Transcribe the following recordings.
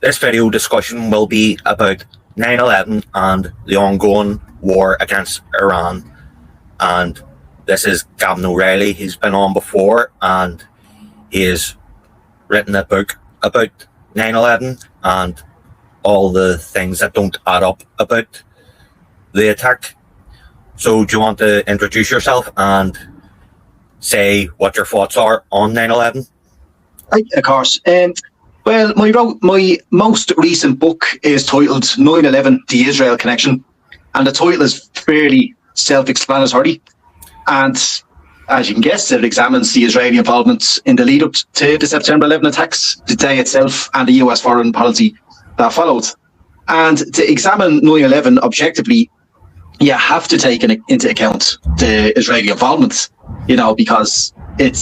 This video discussion will be about 9/11 and the ongoing war against Iran. And this is Gavin O'Reilly. He's been on before and he has written a book about 9/11 and all the things that don't add up about the attack. So do you want to introduce yourself and say what your thoughts are on 9/11? Of course. Well, my most recent book is titled 9/11, The Israel Connection, and the title is fairly self-explanatory. And as you can guess, it examines the Israeli involvement in the lead-up to the September 11 attacks, the day itself, and the US foreign policy that followed. And to examine 9/11 objectively, you have to take into account the Israeli involvement, because it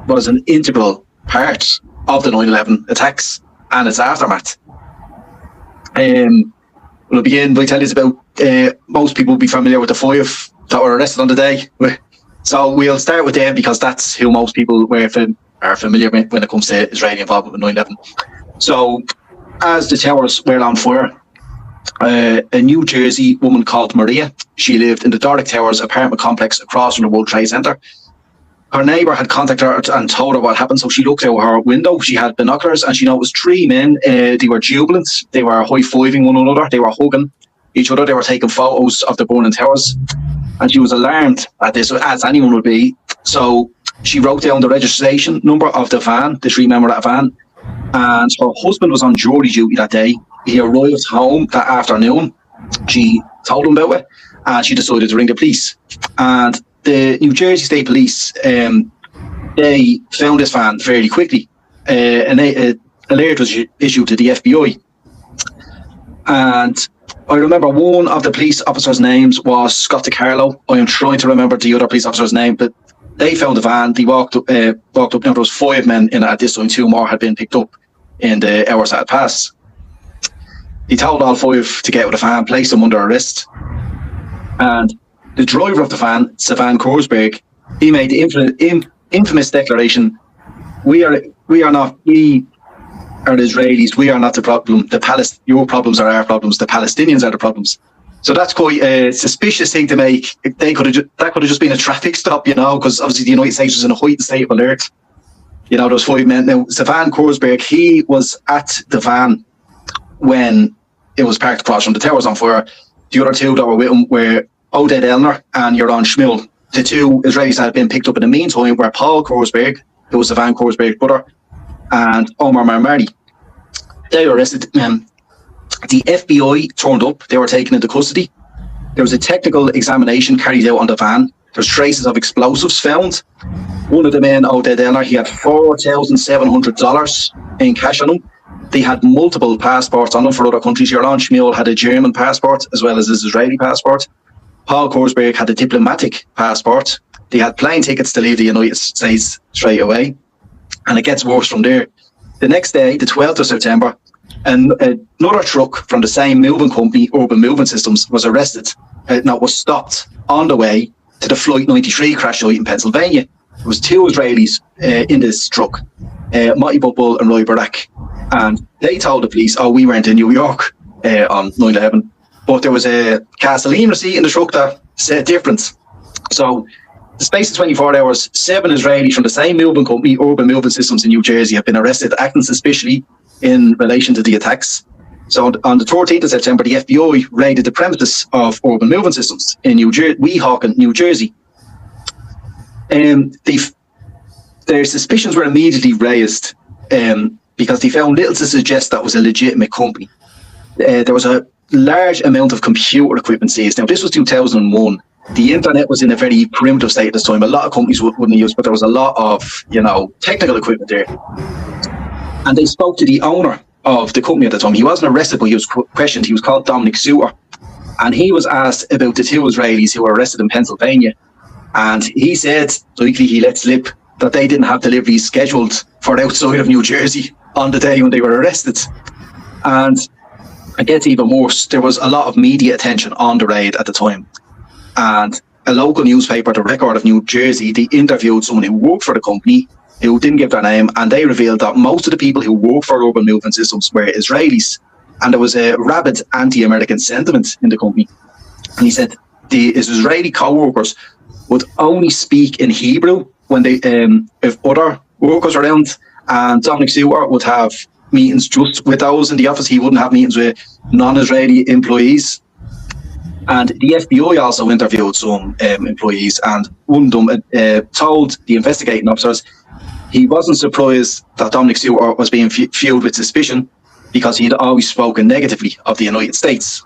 was an integral part of the 9/11 attacks and its aftermath. We'll begin by telling us about, most people will be familiar with the 5 that were arrested on the day. So we'll start with them because that's who most people are familiar with when it comes to Israeli involvement with 9/11. So as the towers were on fire, a New Jersey woman called Maria, she lived in the Doric Towers apartment complex across from the World Trade Center. Her neighbour had contacted her and told her what happened, so she looked out her window. She had binoculars and she noticed 3 men. They were jubilant. They were high-fiving one another. They were hugging each other. They were taking photos of the burning towers. And she was alarmed at this, as anyone would be. So she wrote down the registration number of the van, the 3 men were at a van. And her husband was on jury duty that day. He arrived home that afternoon. She told him about it and she decided to ring the police. And the New Jersey State Police, they found this van fairly quickly. An alert was issued to the FBI. And I remember one of the police officers' names was Scott DiCarlo. I am trying to remember the other police officer's name, but they found the van. They walked up. Now there was 5 men in it at this time. 2 more had been picked up in the hours that had passed. He told all 5 to get out of the van, placed them under arrest. And the driver of the van, Savan Korsberg, he made the infamous declaration: "We are Israelis. We are not the problem. Your problems are our problems. The Palestinians are the problems." So that's quite a suspicious thing to make. That could have just been a traffic stop, because obviously the United States was in a heightened state of alert. Those 5 men. Now, Savan Korsberg, he was at the van when it was parked across from the towers on fire. The other 2 that were with him were Oded Elner and Yoron Shmuel. The 2 Israelis that had been picked up in the meantime were Paul Korsberg, who was Savan Korsberg's brother, and Omar Marmari. They were arrested. The FBI turned up. They were taken into custody. There was a technical examination carried out on the van. There's traces of explosives found. One of the men, Oded Elner, he had $4,700 in cash on him. They had multiple passports on them for other countries. Yoron Shmuel had a German passport as well as his Israeli passport. Paul Korsberg had a diplomatic passport. They had plane tickets to leave the United States straight away. And it gets worse from there. The next day, the 12th of September, another truck from the same moving company, Urban Moving Systems, was arrested. Was stopped on the way to the Flight 93 crash site in Pennsylvania. There was 2 Israelis in this truck, Mati Butbul and Roy Barak. And they told the police, we went to New York on 9/11. But there was a gasoline receipt in the truck that said different. So the space of 24 hours, 7 Israelis from the same moving company, Urban Moving Systems in New Jersey, have been arrested acting suspiciously in relation to the attacks. So on the 13th of September, the FBI raided the premises of Urban Moving Systems in Weehawken, New Jersey. Their suspicions were immediately raised because they found little to suggest that was a legitimate company. There was a large amount of computer equipment seized. Now, this was 2001. The internet was in a very primitive state at this time. A lot of companies wouldn't use, but there was a lot of, technical equipment there. And they spoke to the owner of the company at the time. He wasn't arrested, but he was questioned. He was called Dominic Suter. And he was asked about the 2 Israelis who were arrested in Pennsylvania. And he said, likely he let slip, that they didn't have deliveries scheduled for outside of New Jersey on the day when they were arrested. And it gets even worse. There was a lot of media attention on the raid at the time. And a local newspaper, the Record of New Jersey, they interviewed someone who worked for the company who didn't give their name, and they revealed that most of the people who work for urban movement systems were Israelis, and there was a rabid anti-American sentiment in the company. And he said the Israeli co-workers would only speak in Hebrew when they, if other workers were around, and Dominic Stewart would have meetings just with those in the office. He wouldn't have meetings with non-Israeli employees. And the FBI also interviewed some employees, and one of them told the investigating officers he wasn't surprised that Dominic Stewart was being viewed with suspicion because he'd always spoken negatively of the United States.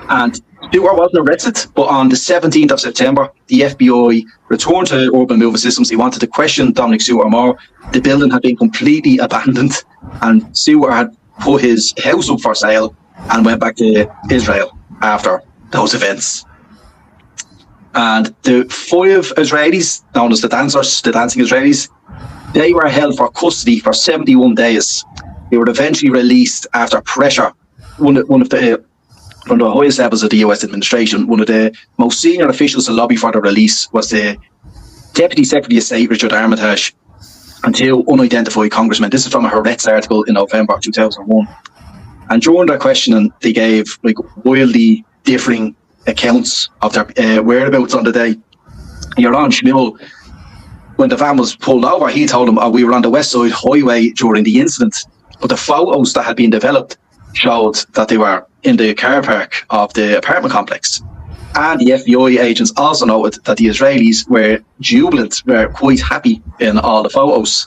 And Stewart wasn't arrested, but on the 17th of September, the FBI returned to Urban Movement Systems. He wanted to question Dominic Stewart more. The building had been completely abandoned, and Stewart had put his house up for sale and went back to Israel after those events. And the 5 Israelis, known as the dancers, the dancing Israelis, they were held for custody for 71 days. They were eventually released after pressure. One of the highest levels of the US administration, one of the most senior officials to lobby for the release was the Deputy Secretary of State, Richard Armitage, and 2 unidentified congressmen. This is from a Haaretz article in November 2001. And during their questioning, they gave wildly differing accounts of their whereabouts on the day. Yaron Shmuel, when the van was pulled over, he told them, we were on the West Side Highway during the incident. But the photos that had been developed showed that they were in the car park of the apartment complex. And the FBI agents also noted that the Israelis were jubilant, were quite happy in all the photos,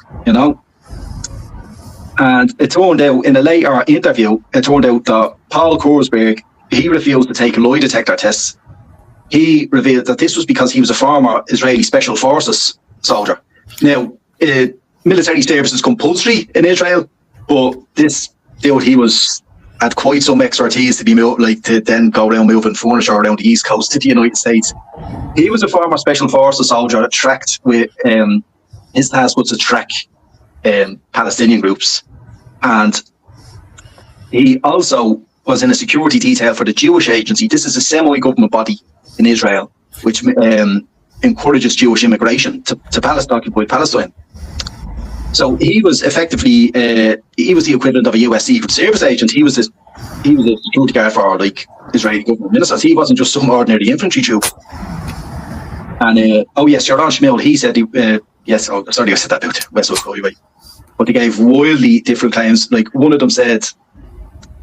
And it turned out, in a later interview, that Paul Kurzberg, he refused to take lie detector tests. He revealed that this was because he was a former Israeli Special Forces soldier. Now, military service is compulsory in Israel, but this dude, he had quite some expertise to be to then go around moving furniture around the East Coast to the United States. He was a former Special Forces soldier that tracked with his task was to track Palestinian groups, and he also was in a security detail for the Jewish Agency. This is a semi-government body in Israel, which encourages Jewish immigration to occupied Palestine. So he was effectively he was the equivalent of a US Secret Service agent. He was a security guard for Israeli government ministers. He wasn't just some ordinary infantry troop. And Yaron Shmuel, he said I said that about West Coast Highway. But they gave wildly different claims. One of them said,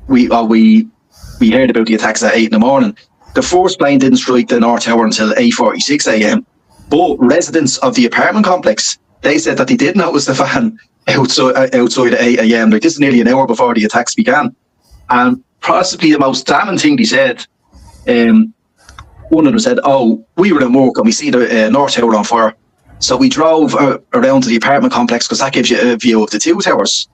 we heard about the attacks at 8 in the morning. The first plane didn't strike the North Tower until 8:46 a.m. But residents of the apartment complex, they said that they did notice the van outside at 8 a.m. This is nearly an hour before the attacks began. And possibly the most damning thing they said, one of them said, we were in work and we see the North Tower on fire. So we drove around to the apartment complex because that gives you a view of the 2 towers.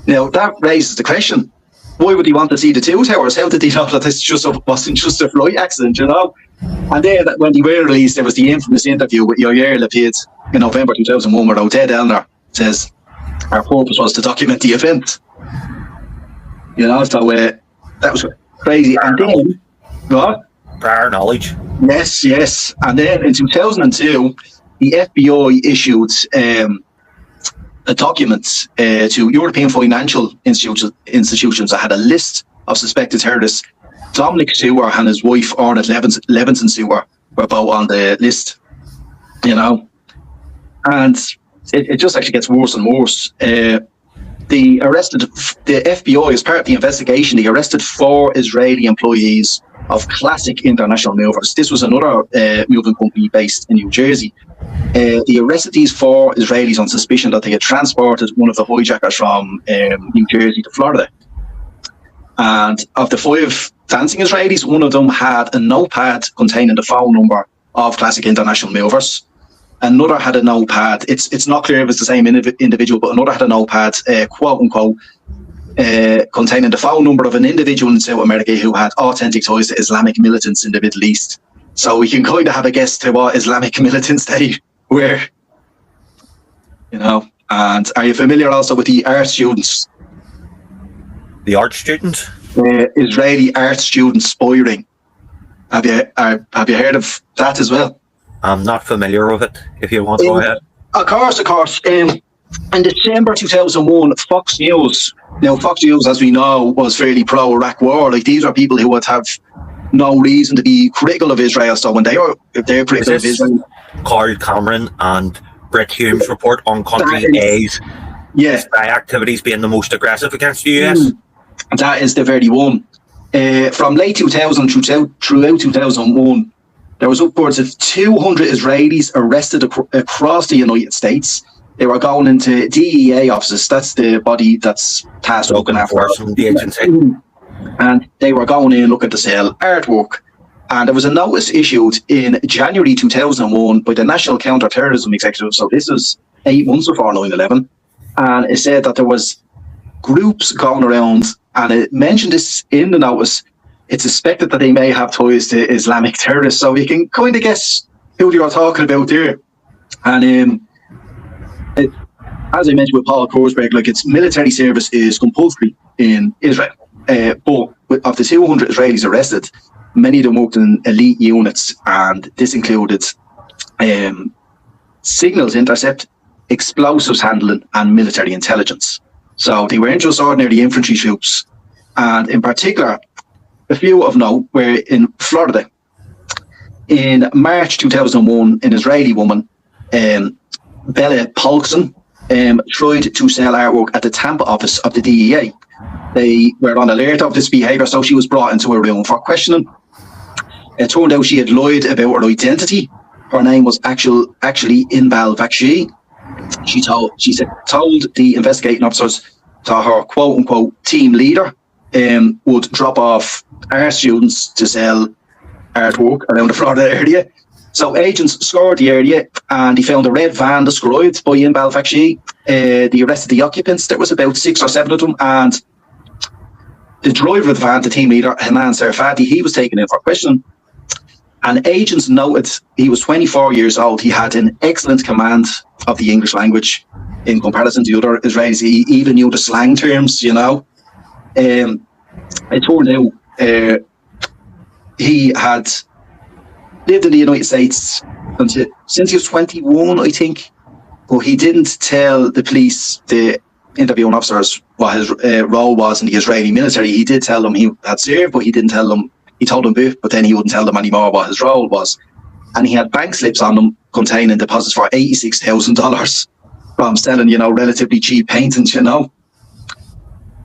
Now, that raises the question, why would he want to see the 2 towers? How did he know that this wasn't just a flight accident, And then when they were released, there was the infamous interview with Yair Lapid in November 2001 where Ted Elner says, our purpose was to document the event. So that was crazy. And then, what? Prior knowledge. Yes. And then in 2002, the FBI issued a document to European financial institutions that had a list of suspected terrorists. Dominic Stewart and his wife, Ornette Levinson Stewart, were both on the list, And it just actually gets worse and worse. The FBI, as part of the investigation, they arrested 4 Israeli employees of Classic International Movers. This was another moving company based in New Jersey. They arrested these 4 Israelis on suspicion that they had transported one of the hijackers from New Jersey to Florida. And of the 5 dancing Israelis, one of them had a notepad containing the phone number of Classic International Movers. Another had a notepad. It's not clear if it's the same individual, but another had a notepad, quote unquote, containing the phone number of an individual in South America who had authentic ties to Islamic militants in the Middle East. So we can kind of have a guess to what Islamic militants they were, And are you familiar also with the art students? The art students? Israeli art students spying. Have you heard of that as well? I'm not familiar with it, if you want to go ahead. Of course. In December 2001, Fox News. Now, Fox News, as we know, was fairly pro-Iraq war. Like, these are people who would have no reason to be critical of Israel. So when if they're critical of Israel, Carl Cameron and Brett Hume's report on country A's spy activities being the most aggressive against the US. That is the very one. From late 2000 throughout 2001, there was upwards of 200 Israelis arrested across the United States. They were going into DEA offices. That's the body that's tasked with looking after the agency. And they were going in looking to sell artwork. And there was a notice issued in January 2001 by the National Counter-Terrorism Executive. So this was 8 months before 9/11. And it said that there was groups going around, and it mentioned this in the notice. It's suspected that they may have ties to Islamic terrorists. So you can kind of guess who you're talking about there. And as I mentioned with Paul Korsberg, like, its military service is compulsory in Israel. But of the 200 Israelis arrested, many of them worked in elite units, and this included signals intercept, explosives handling, and military intelligence. So they weren't just ordinary infantry troops. And in particular, a few of note were in Florida. In March 2001, an Israeli woman, Bella Polkson, tried to sell artwork at the Tampa office of the DEA. They were on alert of this behaviour, so she was brought into a room for questioning. It turned out she had lied about her identity. Her name was actually Inbal Bakshi. She told the investigating officers that her quote-unquote team leader would drop off art students to sell artwork around the Florida area. So agents scoured the area, and they found a red van described by Inbal Bakshi. They arrested the occupants. There was about 6 or 7 of them, and the driver of the van, the team leader, Hanan Sarfati, he was taken in for questioning. And agents noted he was 24 years old. He had an excellent command of the English language in comparison to other Israelis. He even knew the slang terms, you know. It turned out he had lived in the United States since he was 21, I think. But he didn't tell the police, the interviewing officers, what his role was in the Israeli military. He did tell them he had served, but he didn't tell them. He told them both, but then he wouldn't tell them anymore what his role was. And he had bank slips on them containing deposits for $86,000 from selling, you know, relatively cheap paintings, you know.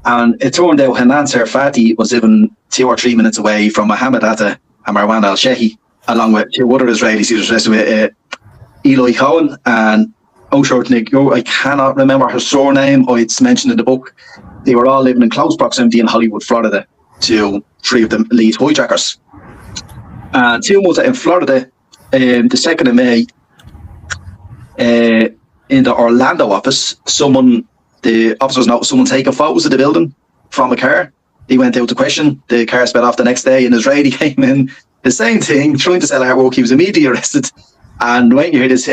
And it turned out Hanan Sarfati was living 2 or 3 minutes away from Mohammed Atta and Marwan al-Shehi, along with 2 other Israelis. He was arrested with Eli Cohen and Oshort. I cannot remember her surname. It's mentioned in the book. They were all living in close proximity in Hollywood, Florida, to 3 of the lead hijackers. And 2 months in Florida, the 2nd of May, in the Orlando office, the officers noticed someone taking photos of the building from a car. They went out to question. The car sped off the next day. An Israeli came in, the same thing, trying to sell artwork. He was immediately arrested. And when you hear this,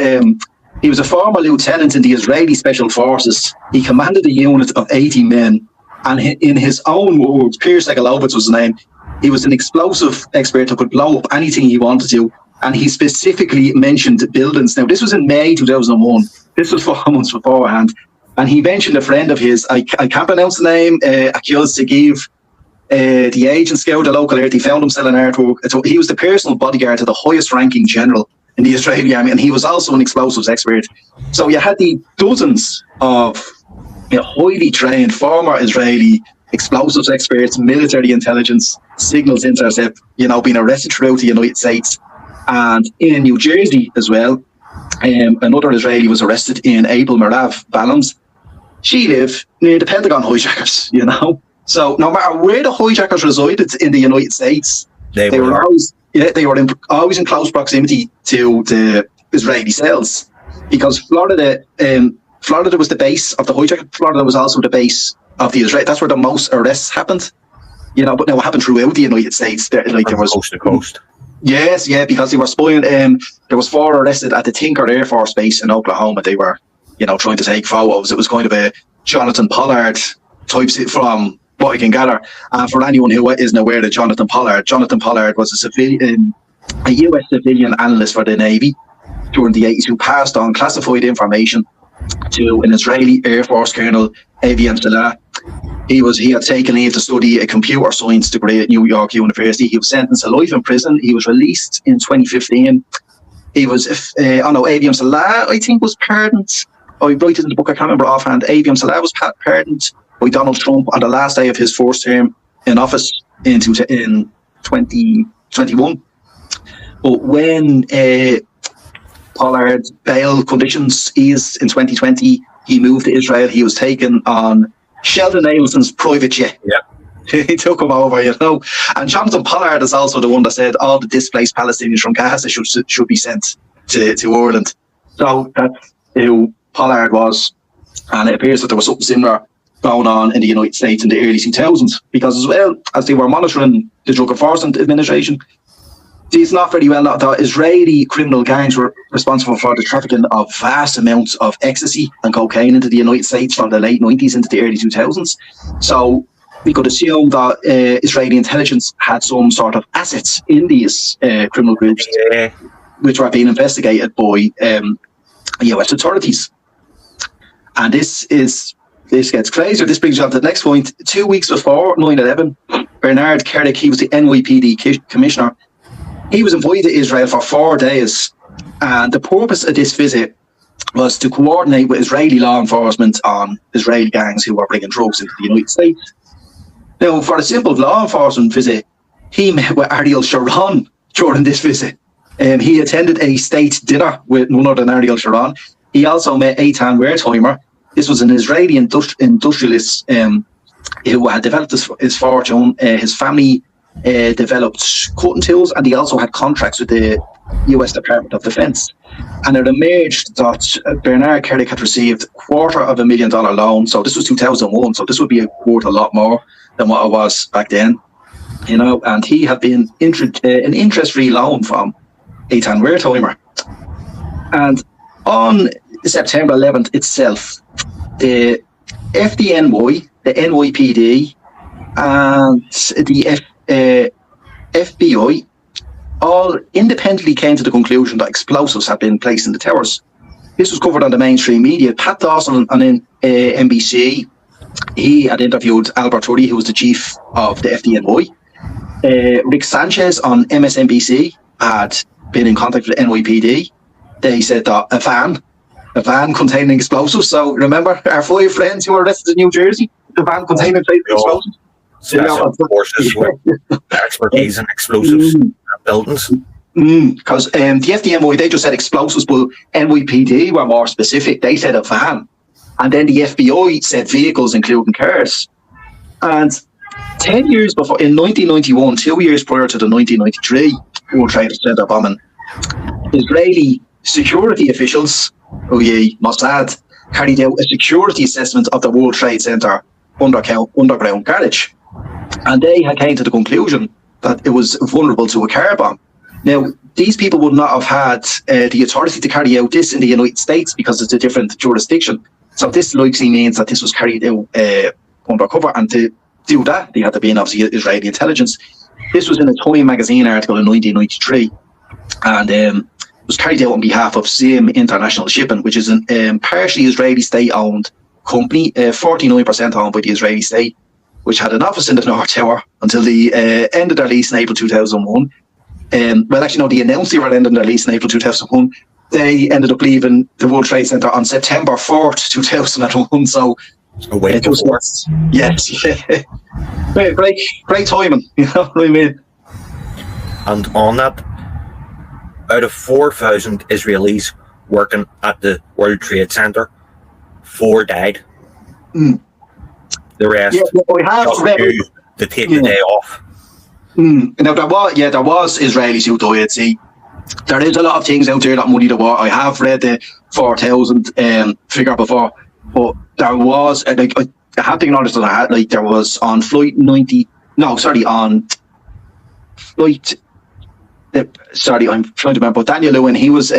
he was a former lieutenant in the Israeli Special Forces. He commanded a unit of 80 men. And in his own words, Piers Segalovitz was his name, he was an explosive expert who could blow up anything he wanted to. And he specifically mentioned buildings. Now, this was in May 2001. This was 4 months beforehand. And he mentioned a friend of his, I can't pronounce the name, accused to give the agent scoured the local area. He found him selling artwork. So he was the personal bodyguard to the highest ranking general in the Israeli army. And he was also an explosives expert. So you had the dozens of highly trained former Israeli explosives experts, military intelligence, signals intercept, being arrested throughout the United States. And in New Jersey as well, another Israeli was arrested in Abel Merav Ballams. She lived near the Pentagon hijackers, So no matter where the hijackers resided in the United States, they were always in close proximity to the Israeli cells, because Florida was the base of the hijacker. Florida was also the base of the Israel. That's where the most arrests happened. But now it happened throughout the United States. There was coast to coast. Yes, because they were spying. There was 4 arrested at the Tinker Air Force Base in Oklahoma. They were, trying to take photos. It was kind of a Jonathan Pollard type from what I can gather. And for anyone who isn't aware of Jonathan Pollard was a US civilian analyst for the Navy. during the 80s who passed on classified information to an Israeli Air Force Colonel, Aviam Salah. He had taken leave to study a computer science degree at New York University. He was sentenced to life in prison. He was released in 2015. He was, Aviam Salah, I think, was pardoned. I write it in the book, I can't remember offhand. Aviam Salah was pardoned by Donald Trump on the last day of his first term in office in 2021. But when Pollard's bail conditions eased in 2020, he moved to Israel. He was taken on Sheldon Ailson's private jet. Yeah. He took him over, And Jonathan Pollard is also the one that said all the displaced Palestinians from Gaza should be sent to Ireland. So that's who Pollard was. And it appears that there was something similar going on in the United States in the early 2000s, because as well as they were monitoring the Drug Enforcement Administration, it's not very well known that Israeli criminal gangs were responsible for the trafficking of vast amounts of ecstasy and cocaine into the United States from the late 90s into the early 2000s. So we could assume that Israeli intelligence had some sort of assets in these criminal groups, which were being investigated by US authorities. And this gets crazier. This brings you on to the next point. 2 weeks before 9/11, Bernard Kirk, he was the NYPD commissioner. He was invited to Israel for 4 days, and the purpose of this visit was to coordinate with Israeli law enforcement on Israeli gangs who were bringing drugs into the United States. Now, for a simple law enforcement visit, he met with Ariel Sharon during this visit. He attended a state dinner with none other than Ariel Sharon. He also met Eitan Wertheimer. This was an Israeli industrialist who had developed his fortune. His family developed cutting tools, and he also had contracts with the US Department of Defense. And it emerged that Bernard Kirk had received $250,000 loan. So this was 2001. So this would be worth a lot more than what it was back then, And he had been an interest-free loan from Eitan Wertheimer. And on September 11th itself, the FDNY, the NYPD, and the FBI all independently came to the conclusion that explosives had been placed in the towers. This was covered on the mainstream media. Pat Dawson on NBC, he had interviewed Albert Turri, who was the chief of the FDNY. Rick Sanchez on MSNBC had been in contact with the NYPD. They said that a van containing explosives. So remember our 5 friends who were arrested in New Jersey? The van containing explosives. Special forces with expertise in explosives and buildings. Because the FDNY, they just said explosives, but NYPD were more specific. They said a van. And then the FBI said vehicles, including cars. And 10 years before, in 1991, 2 years prior to the 1993 World Trade Center bombing, Israeli security officials, Mossad, carried out a security assessment of the World Trade Center underground garage. And they had came to the conclusion that it was vulnerable to a car bomb. Now, these people would not have had the authority to carry out this in the United States because it's a different jurisdiction. So this likely means that this was carried out undercover, and to do that, they had to be in obviously Israeli intelligence. This was in a Time magazine article in 1993, and it was carried out on behalf of Zim International Shipping, which is a partially Israeli state-owned company, 49% owned by the Israeli state, which had an office in the North Tower until they ended their lease in April 2001. They announced they were ending their lease in April 2001. They ended up leaving the World Trade Center on September 4th, 2001. So it was, yes, great timing, you know what I mean? And on that, out of 4,000 Israelis working at the World Trade Center, 4 died. The rest to take the day off. Now there was Israelis who died. See, there is a lot of things out there that money the war. I have read the 4,000 figure before, but there was I have to acknowledge that there was on flight 90. No, sorry, on flight. Sorry, I'm trying to remember. But Daniel Lewin, he was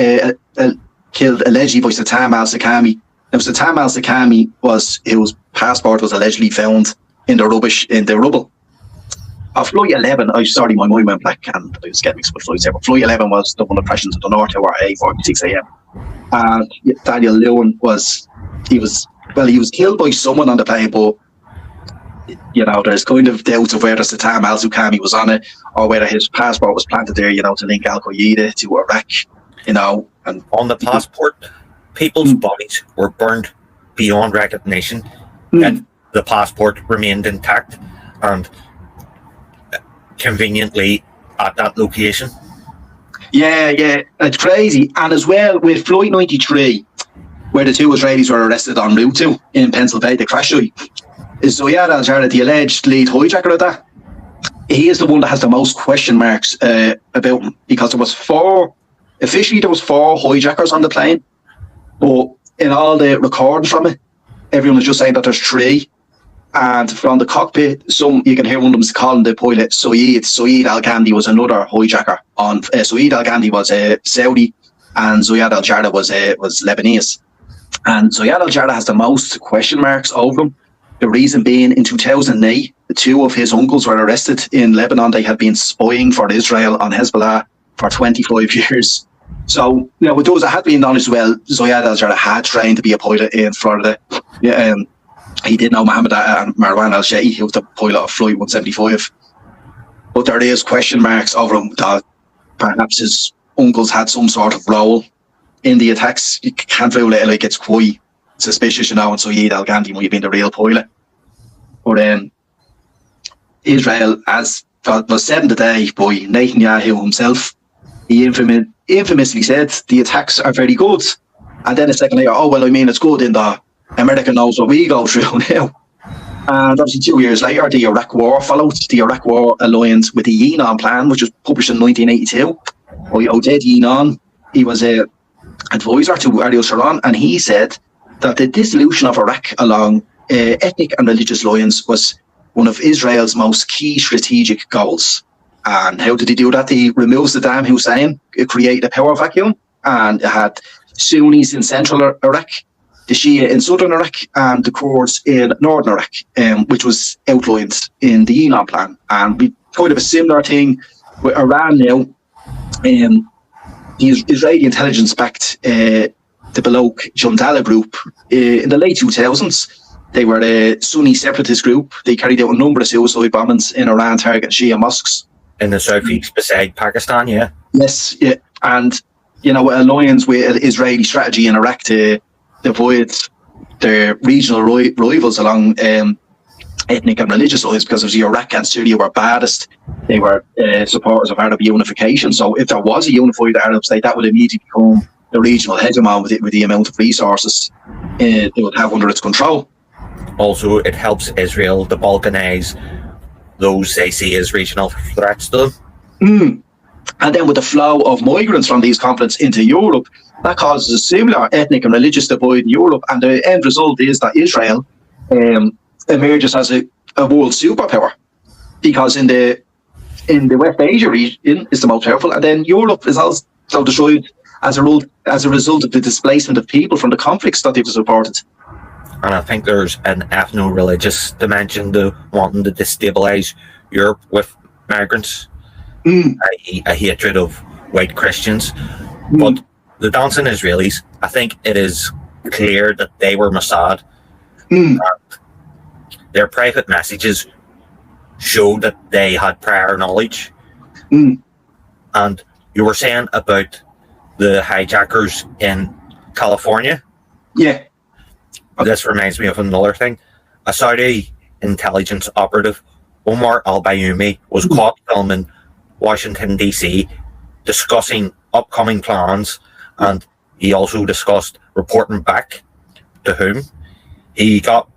killed allegedly by Satam al-Sakami. Now, Satam al-Sakami his passport was allegedly found in the rubble. Flight 11, my mind went black and I was getting mixed with flights there, but Flight 11 was the one that crashed into the North Tower at 8:46 a.m. And Daniel Lewin he was killed by someone on the plane, but there's kind of doubts of whether Saddam al-Suqami was on it or whether his passport was planted there, to link Al-Qaeda to Iraq, and on the passport, people's bodies were burned beyond recognition, and the passport remained intact and conveniently at that location. Yeah, it's crazy. And as well with Flight 93, where the two Israelis were arrested en route to in Pennsylvania, the crash site, is Ziad al-Jarrah, the alleged lead hijacker of that. He is the one that has the most question marks about him, because there was four hijackers on the plane, but in all the recordings from it, everyone is just saying that there's three. And from the cockpit, you can hear one of them calling the pilot Saeed Al-Ghamdi was another hijacker. Saeed Al-Ghamdi was Saudi, and Ziad al-Jarrah was Lebanese. And Ziad al-Jarrah has the most question marks over him. The reason being, in 2008, the two of his uncles were arrested in Lebanon. They had been spying for Israel on Hezbollah for 25 years. So, with those that had been knowledge as well, Ziad al-Jarrah had trained to be a pilot in Florida. He did know Mohammed and Marwan al-Shei, he was the pilot of Flight 175. But there is question marks over him that perhaps his uncles had some sort of role in the attacks. You can't rule it, it's quite suspicious, and Saeed Al-Ghamdi might have been the real pilot. But Israel, as was said today by Netanyahu himself, he infamously said the attacks are very good. And then a second later, it's good in the America knows what we go through now. And obviously 2 years later, the Iraq War followed. The Iraq War alliance with the Yinon plan, which was published in 1982 by Oded Yinon. He was an advisor to Ariel Sharon, and he said that the dissolution of Iraq along ethnic and religious lines was one of Israel's most key strategic goals. And how did he do that? He removed Saddam Hussein, created a power vacuum, and it had Sunnis in central Iraq, the Shia in southern Iraq, and the Kurds in northern Iraq, which was outlined in the Yinon plan. And we kind of a similar thing with Iran now. The Israeli intelligence backed the Balok Jundala group in the late 2000s. They were a Sunni separatist group. They carried out a number of suicide bombings in Iran, targeting Shia mosques. In the southeast beside Pakistan, yeah. Yes, yeah. And, alliance with Israeli strategy in Iraq to avoid their regional rivals along ethnic and religious lines, because of Iraq and Syria were baddest. They were supporters of Arab unification. So if there was a unified Arab state, that would immediately become the regional hegemon with the amount of resources it would have under its control. Also, it helps Israel to balkanize those they see as regional threats to them. And then with the flow of migrants from these conflicts into Europe, that causes a similar ethnic and religious divide in Europe. And the end result is that Israel emerges as a world superpower, because in the West Asia region is the most powerful, and then Europe is also destroyed as a result of the displacement of people from the conflicts that they've supported. And I think there's an ethno-religious dimension to wanting to destabilize Europe with migrants, a hatred of white Christians. But the dancing Israelis, I think it is clear that they were Mossad. And their private messages show that they had prior knowledge. And you were saying about the hijackers in California? Yeah. This reminds me of another thing. A Saudi intelligence operative, Omar al-Bayoumi, was caught filming Washington, D.C., discussing upcoming plans, and he also discussed reporting back to whom. He got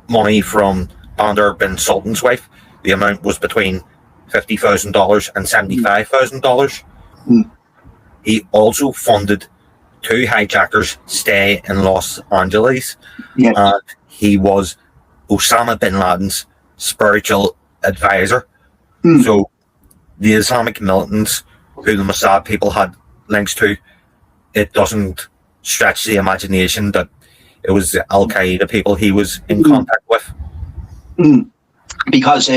money from Bandar bin Sultan's wife. The amount was between $50,000 and $75,000. He also funded 2 hijackers stay in Los Angeles, and he was Osama bin Laden's spiritual advisor. So the Islamic militants who the Mossad people had links to, it doesn't stretch the imagination that it was the Al-Qaeda people he was in contact with. because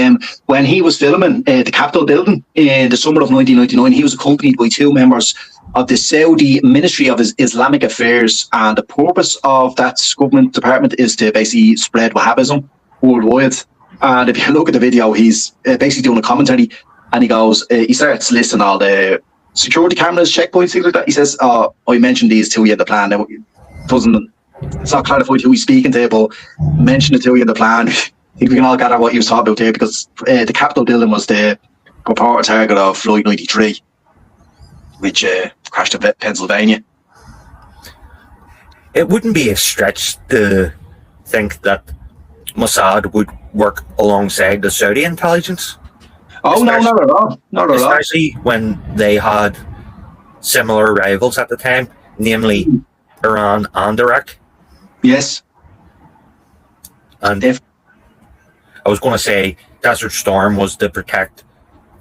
when he was filming the Capitol building in the summer of 1999, he was accompanied by two members of the Saudi Ministry of Islamic Affairs, and the purpose of that government department is to basically spread Wahhabism worldwide. And if you look at the video, he's basically doing a commentary, and he goes, he starts listing all the security cameras, checkpoints, things like that. He says, "Oh, I mentioned these to you in the plan." Now, it's not clarified who he's speaking to, but mention it to you in the plan. I think we can all gather what he was talking about there, because the Capitol building was the purported target of Flight 93, which crashed in Pennsylvania. It wouldn't be a stretch to think that Mossad would work alongside the Saudi intelligence. Oh, no, not at all. Not at all. Especially when they had similar rivals at the time, namely Iran and Iraq. Yes. And I was going to say Desert Storm was to protect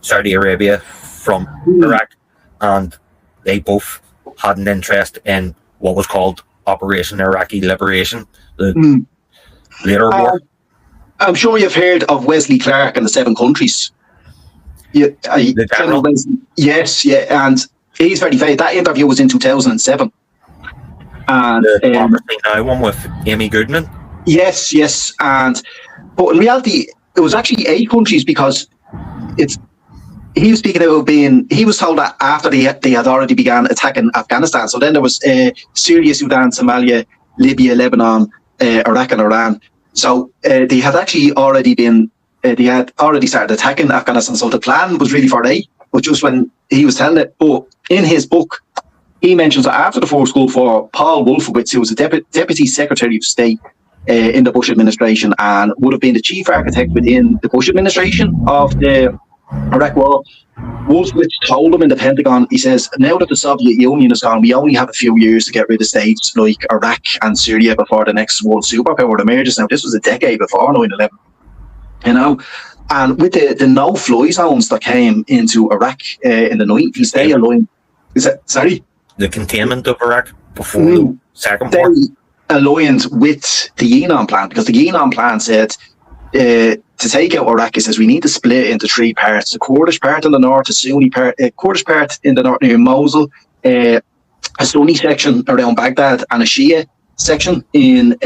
Saudi Arabia from Iraq, and they both had an interest in what was called Operation Iraqi Liberation, the later war. I'm sure you've heard of Wesley Clark and the Seven Countries. The general? Yes, yeah, and he's very famous. That interview was in 2007. And the one with Amy Goodman. Yes, but in reality, it was actually 8 countries, because he was speaking about he was told that after they had already began attacking Afghanistan. So then there was Syria, Sudan, Somalia, Libya, Lebanon, Iraq and Iran. So they had actually already started attacking Afghanistan. So the plan was really for 8, but just when he was telling it. But in his book, he mentions that after the First Gulf War, Paul Wolfowitz, who was the Deputy Secretary of State in the Bush administration and would have been the chief architect within the Bush administration of the Iraq War, Wolfowitz told him in the Pentagon, he says, now that the Soviet Union is gone, we only have a few years to get rid of states like Iraq and Syria before the next world superpower emerges. Now, this was a decade before 9/11, you know. And with the no-fly zones that came into Iraq in the 90s, they aligned. Sorry? The containment of Iraq before the Second War? They aligned with the Yenon plan, because the Yenon plan said to take out Iraq, it says we need to split into 3 parts: the Kurdish part in the north, the Sunni part, Kurdish part in the north near Mosul, a Sunni section around Baghdad, and a Shia section in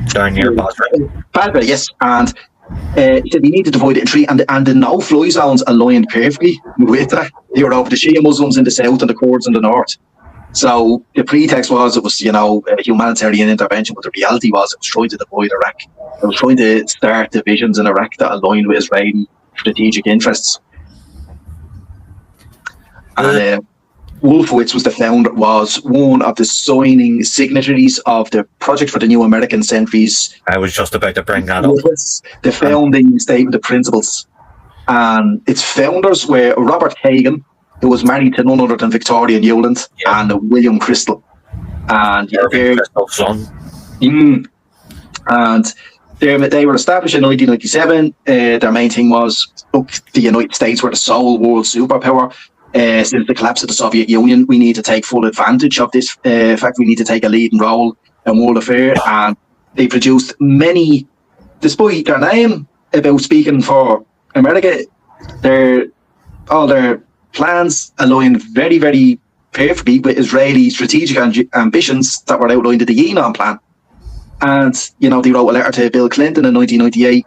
down near Basra. Basra, yes. And he said we need to divide it in 3, and the no-fly zones aligned perfectly with that. You were over the Shia Muslims in the south and the Kurds in the north. So the pretext was it was, a humanitarian intervention, but the reality was it was trying to divide Iraq. It was trying to start divisions in Iraq that aligned with Israeli strategic interests. And Wolfowitz was one of the signing signatories of the Project for the New American Centuries. I was just about to bring that up. The founding statement of principles. And its founders were Robert Kagan, who was married to none other than Victoria Newland, and William Crystal. And Crystal's son. And they were established in 1997. Their main thing was, look, the United States were the sole world superpower. Since the collapse of the Soviet Union, we need to take full advantage of this fact. We need to take a leading role in world affairs. And they produced many, despite their name about speaking for America, all their plans aligned very, very perfectly with Israeli strategic ambitions that were outlined in the Yenon plan. And, they wrote a letter to Bill Clinton in 1998.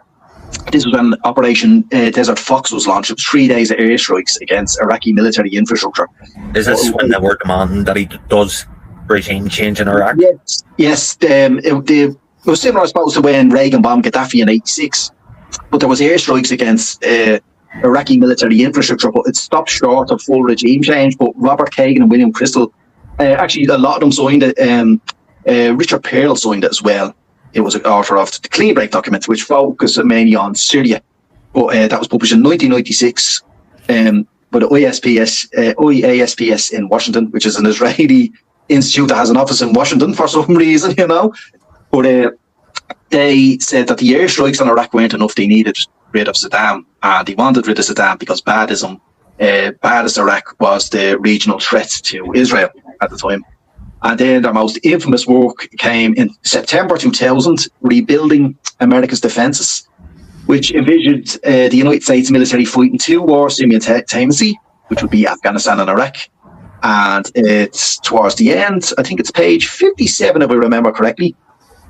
This was when Operation Desert Fox was launched. It was 3 days of airstrikes against Iraqi military infrastructure. Is this when they were demanding that he does regime change in Iraq? Yes. It was similar, I suppose, to when Reagan bombed Gaddafi in 86. But there was airstrikes against Iraqi military infrastructure, but it stopped short of full regime change. But Robert Kagan and William Crystal, actually a lot of them signed it. Richard Pearl signed it as well. It was an author of the Clean Break document, which focused mainly on Syria. But that was published in 1996 by the IASPS in Washington, which is an Israeli institute that has an office in Washington for some reason, But they said that the airstrikes on Iraq weren't enough. They needed rid of Saddam, and they wanted rid of Saddam because Baadist Iraq was the regional threat to Israel at the time. And then their most infamous work came in September 2000, rebuilding America's defences. which envisioned the United States military fighting two wars simultaneously, which would be Afghanistan and Iraq. And it's towards the end, I think it's page 57, if I remember correctly,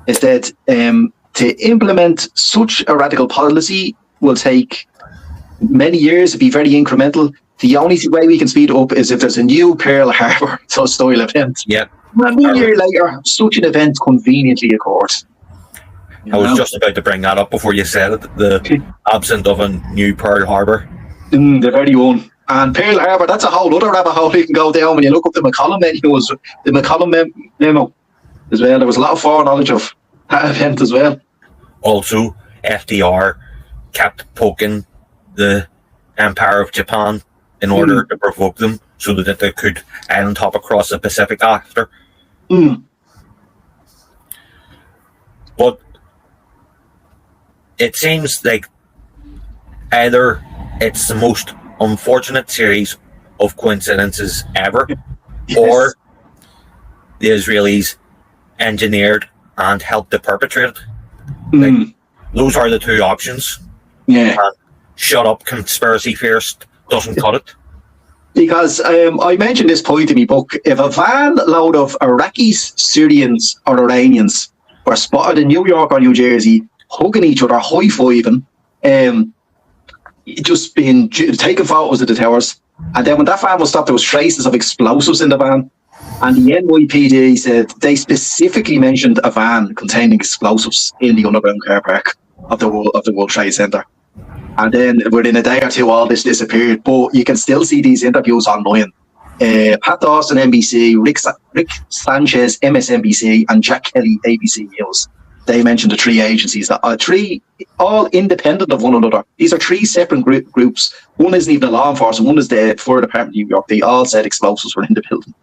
is that to implement such a radical policy will take many years, it'll be very incremental. The only way we can speed it up is if there's a new Pearl Harbor style event. Yep. And 1 year later, such an event conveniently occurs. I was just about to bring that up before you said it, the absence of a new Pearl Harbor. The very one. And Pearl Harbor, that's a whole other rabbit hole you can go down when you look up the McCollum memo as well. There was a lot of foreknowledge of that event as well. Also, FDR kept poking the Empire of Japan in order to provoke them so that they could island hop across the Pacific after. But it seems like either it's the most unfortunate series of coincidences ever, or the Israelis engineered and helped to perpetrate it. Like, those are the two options. Yeah. And shut up, conspiracy theorist doesn't cut it. Because I mentioned this point in my book. If a van load of Iraqis, Syrians, or Iranians were spotted in New York or New Jersey, hugging each other, high-fiving, just being taking photos of the towers, and then when that van was stopped, there was traces of explosives in the van, and the NYPD said they specifically mentioned a van containing explosives in the underground car park of the World Trade Center. And then within a day or two, all this disappeared. But you can still see these interviews online. Pat Dawson, NBC, Rick Sanchez, MSNBC, and Jack Kelly, ABC News. They mentioned the three agencies that are three, all independent of one another. These are three separate groups. One isn't even the law enforcement, one is the Fire Department of New York. They all said explosives were in the building.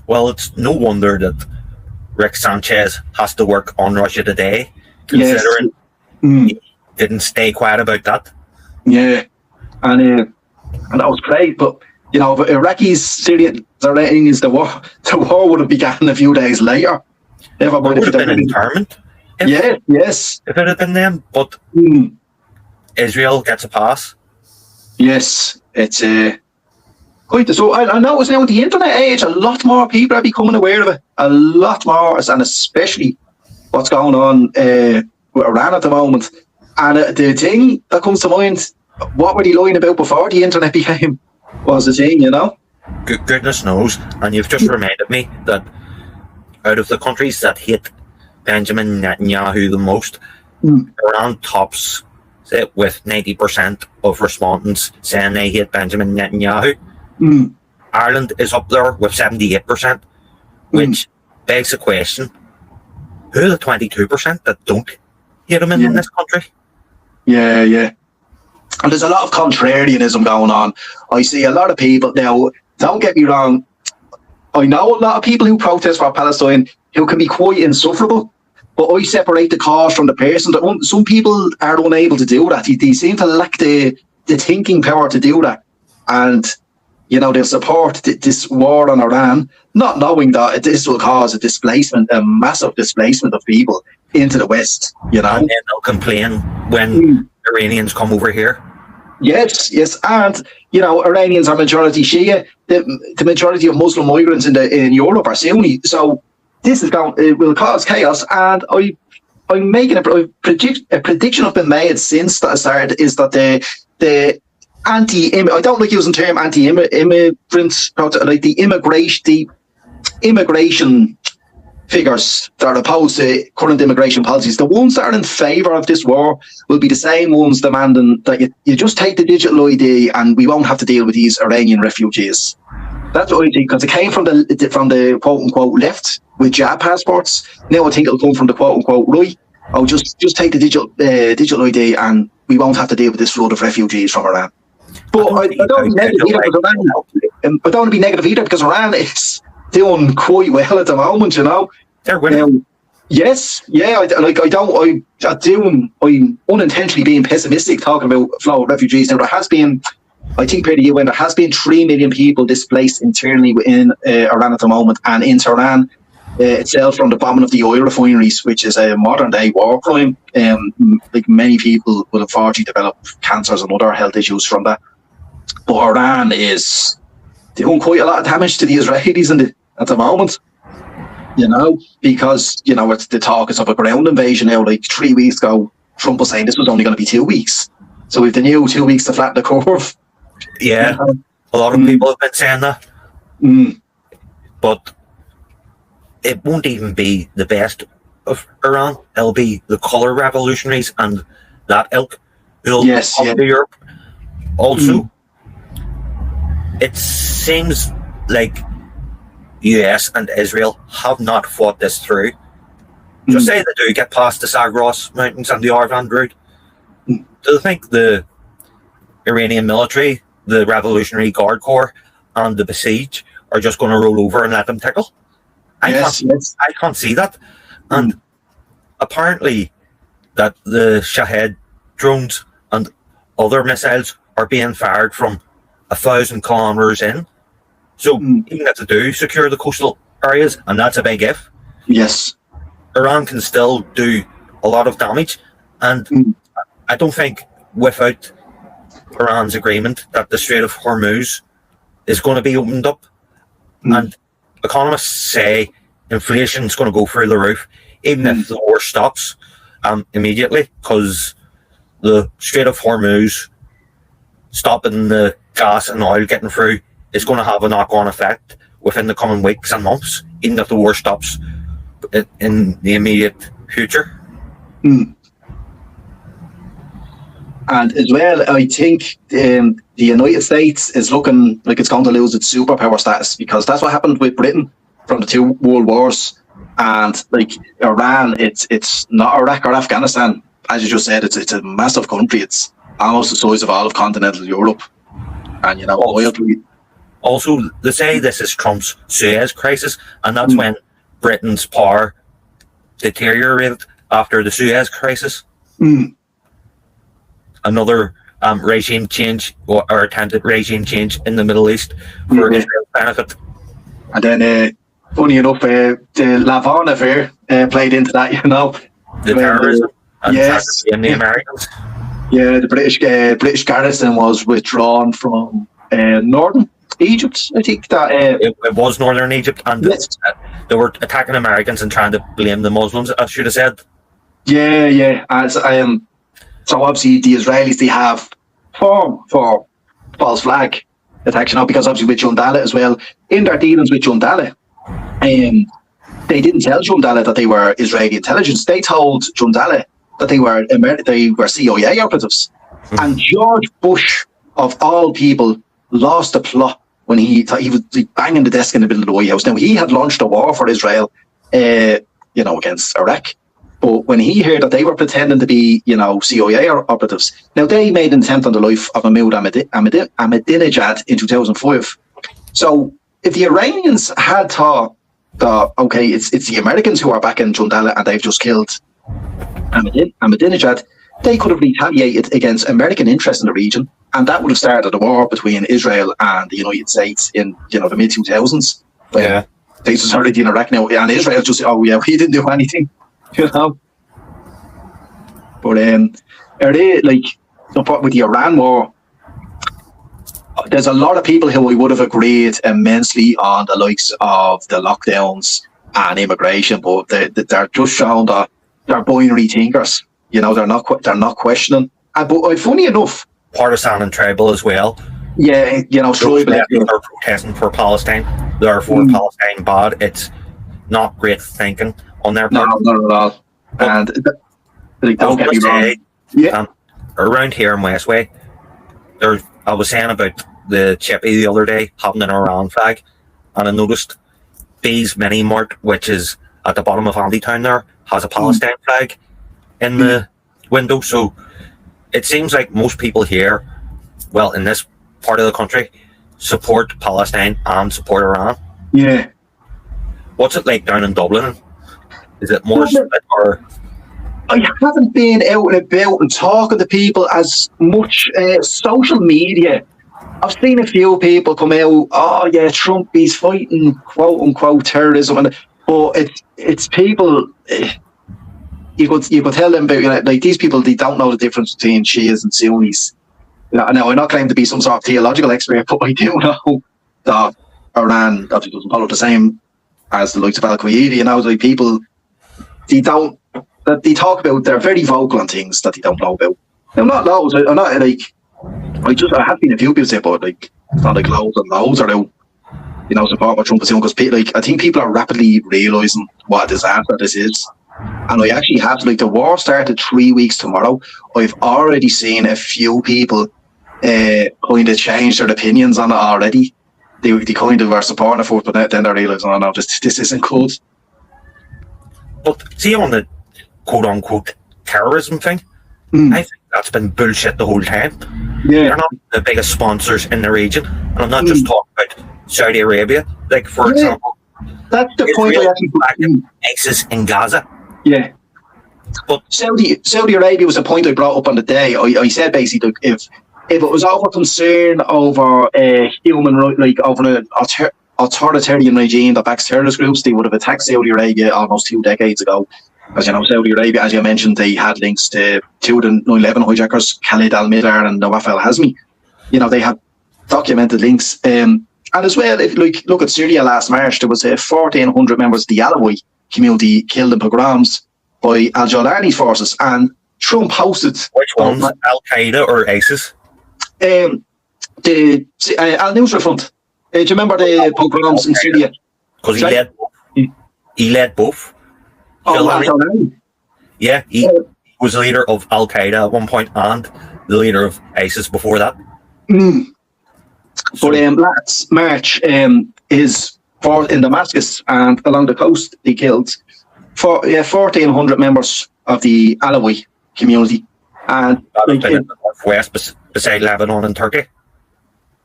Well, it's no wonder that Rick Sanchez has to work on Russia Today, considering he didn't stay quiet about that. Yeah, and that was great. But you know, Iraqis, Syrians, Iranians, the war would have begun a few days later. It would have been internment. Yes. If it had been them, but Israel gets a pass. Yes, it's quite so. I notice now with the internet age, a lot more people are becoming aware of it. A lot more, and especially what's going on with Iran at the moment. And the thing that comes to mind, what were they lying about before the internet became was the thing, you know? Goodness knows. And you've just reminded me that out of the countries that hate Benjamin Netanyahu the most, Iran tops it with 90% of respondents saying they hate Benjamin Netanyahu. Ireland is up there with 78%, which begs the question, who are the 22% that don't hate him in this country? Yeah. And there's a lot of contrarianism going on. I see a lot of people now, don't get me wrong, I know a lot of people who protest for Palestine who can be quite insufferable, but I separate the cause from the person. Some people are unable to do that. They seem to lack the thinking power to do that. And, you know, they'll support this war on Iran, not knowing that this will cause a massive displacement of people into the West, you know. And then they'll complain when Iranians come over here. Yes, and you know, Iranians are majority Shia. The majority of Muslim migrants in Europe are Sunni. So this it will cause chaos. And I'm making a prediction I've been made since that started is that the I don't like using the term anti-immigrants, like the immigration figures that are opposed to current immigration policies. The ones that are in favour of this war will be the same ones demanding that you just take the digital ID and we won't have to deal with these Iranian refugees. That's what I think, because it came from the quote-unquote left with jab passports. Now I think it'll come from the quote-unquote right. Oh, just take the digital ID and we won't have to deal with this flood of refugees from Iran. But I don't want to be negative either because Iran is doing quite well at the moment, you know. They're winning. Yes, yeah. I'm unintentionally being pessimistic talking about flow of refugees. Now there has been, I think, per the UN, there has been 3 million people displaced internally within Iran at the moment, and in Tehran, itself from the bombing of the oil refineries, which is a modern day war crime. Like many people will unfortunately develop cancers and other health issues from that. But Iran is doing quite a lot of damage to the Israelis at the moment. Because it's the talk is of a ground invasion now. Like 3 weeks ago, Trump was saying this was only going to be 2 weeks. So we've the new 2 weeks to flatten the curve. Yeah, a lot of people have been saying that. But it won't even be the best of Iran. It'll be the colour revolutionaries and that ilk who'll come to Europe. Also, it seems like US and Israel have not fought this through. Just say they do get past the Zagros Mountains and the Arvan route. Do you think the Iranian military, the Revolutionary Guard Corps, and the besieged are just going to roll over and let them tickle? I can't see that. And apparently that the Shahed drones and other missiles are being fired from 1,000 kilometers in. So even if they do secure the coastal areas, and that's a big if, Iran can still do a lot of damage. And I don't think without Iran's agreement that the Strait of Hormuz is going to be opened up. And economists say inflation is going to go through the roof, even if the war stops immediately, because the Strait of Hormuz stopping the gas and oil getting through is going to have a knock-on effect within the coming weeks and months, even if the war stops in the immediate future. And as well, I think the United States is looking like it's going to lose its superpower status, because that's what happened with Britain from the 2 world wars. And like Iran, it's not Iraq or Afghanistan. As you just said, it's a massive country. It's almost the size of all of continental Europe. And also, they say this is Trump's Suez crisis, and that's when Britain's power deteriorated after the Suez crisis. Another regime change or attempted regime change in the Middle East for Israel's benefit. And then, funny enough, the Lavon affair played into that, The terrorism and the Americans. Yeah, the British garrison was withdrawn from northern Egypt, I think. It was northern Egypt, and they were attacking Americans and trying to blame the Muslims, I should have said. Yeah. So obviously the Israelis, they have form for false flag attacks, because obviously with Jundala as well, in their dealings with Jundala, they didn't tell Jundala that they were Israeli intelligence. They told Jundala that they were CIA operatives. And George Bush, of all people, lost the plot when he was banging the desk in the middle of the White House. Now, he had launched a war for Israel, against Iraq. But when he heard that they were pretending to be, CIA operatives, now they made an attempt on the life of Mahmoud Ahmadinejad in 2005. So if the Iranians had thought that, okay, it's the Americans who are backing Jundala and they've just killed Ahmadinejad, they could have retaliated against American interests in the region, and that would have started a war between Israel and the United States in the mid 2000s. Yeah, they just started in Iraq now, and Israel just we didn't do anything, But are they with the Iran war? There's a lot of people who we would have agreed immensely on the likes of the lockdowns and immigration, but they're just showing that they're binary thinkers. They're not questioning. But funny enough, partisan and tribal as well. Yeah, tribal. They're protesting for Palestine. Therefore, Palestine bad. It's not great thinking on their part. No, not at all. And don't get me wrong. Yeah. Around here in Westway, I was saying about the Chippy the other day having an Iran flag, and I noticed B's Mini Mart, which is at the bottom of Andytown there, has a Palestine flag in the window. So it seems like most people here, well, in this part of the country, support Palestine and support Iran. Yeah. What's it like down in Dublin? Is it more split, or? I haven't been out and about and talking to people as much. Social media, I've seen a few people come out, Trump, he's fighting quote unquote terrorism, and But it's people. You could tell them about, like, these people, they don't know the difference between Shias and Sunnis. Now, I'm not claiming to be some sort of theological expert, but I do know that Iran obviously doesn't follow the same as the likes of Al-Qaeda. You know, like, people, they talk about, they're very vocal on things that they don't know about. Now, not loads. I'm not like, I have been a few people say, but like, it's not like loads and loads are out, you know, support what Trump is doing, because like, I think people are rapidly realising what a disaster this is. And I actually have, like, the war started 3 weeks tomorrow. I've already seen a few people kind of change their opinions on it already. They kind of are supporting it for it, but then they realise, oh no, this isn't good. But see, on the quote-unquote terrorism thing, I think that's been bullshit the whole time. Yeah. They're not the biggest sponsors in the region. And I'm not just talking about Saudi Arabia. Like, for example, that's the point I actually put ISIS in Gaza. Yeah. But Saudi Arabia was a point I brought up on the day. I said basically, if it was over concern over human rights, like over an authoritarian regime that backs terrorist groups, they would have attacked Saudi Arabia almost 2 decades ago. As you know, Saudi Arabia, as you mentioned, they had links to two of the 9/11 hijackers, Khalid al-Mihdhar and Nawaf al-Hazmi. You know, they have documented links. And as well, if look at Syria last March, there was 1,400 members of the Alawi community killed in pogroms by al-Jawlani's forces, and Trump hosted. Which ones? Al-Qaeda or ISIS? The Al-Nusra Front. Do you remember the pogroms in Syria? Because he led both. Al-Jawlani. Yeah, he was the leader of Al-Qaeda at one point and the leader of ISIS before that. But last March is in Damascus and along the coast, they killed 1,400 members of the Alawi community. And in the northwest, beside Lebanon and Turkey.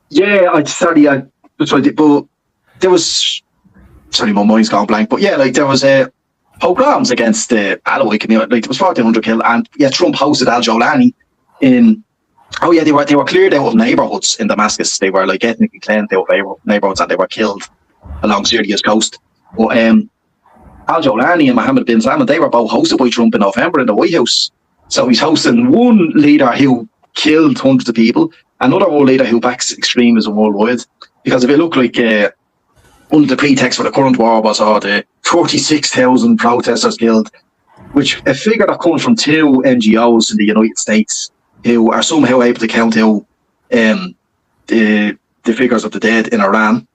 Yeah, but there was, sorry, my mind's gone blank, but yeah, like, there was pogroms against the Alawi community. Like, there was 1,400 killed, and yeah, Trump hosted al-Jawlani in. Oh yeah, they were cleared out of neighbourhoods in Damascus. They were like ethnically cleansed out of neighbourhoods, and they were killed along Syria's coast. But al-Jawlani and Mohammed bin Salman, they were both hosted by Trump in November in the White House. So he's hosting one leader who killed hundreds of people, another world leader who backs extremism worldwide. Because if you look, like, one of the pretexts for the current war was the 46,000 protesters killed, which a figure that comes from two NGOs in the United States who are somehow able to count out the figures of the dead in Iran,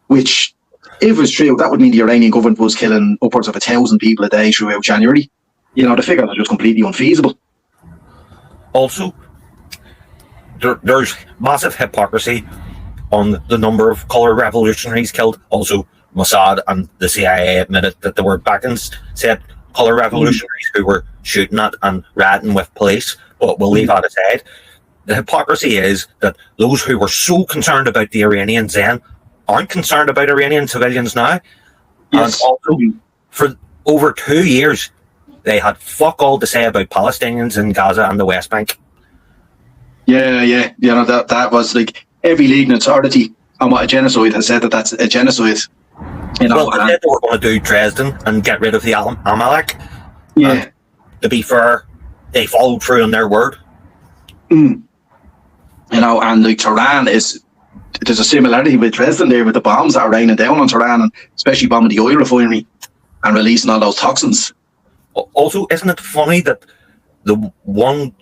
which, if it was true, that would mean the Iranian government was killing upwards of 1,000 people a day throughout January. You know, the figures are just completely unfeasible. Also, there's massive hypocrisy on the number of colour revolutionaries killed. Also, Mossad and the CIA admitted that they were backing said colour revolutionaries who were shooting at and ratting with police, but we'll leave that aside. The hypocrisy is that those who were so concerned about the Iranians then aren't concerned about Iranian civilians now. Yes. And also, for over 2 years, they had fuck all to say about Palestinians in Gaza and the West Bank. Yeah. You know, that was like every leading authority on what a genocide has said that that's a genocide. You know, well, they said they were going to do Dresden and get rid of the Amalek. Yeah. And to be fair, they followed through on their word. You know, and like Tehran there's a similarity with Dresden there with the bombs that are raining down on Tehran, and especially bombing the oil refinery and releasing all those toxins. Also, isn't it funny that the one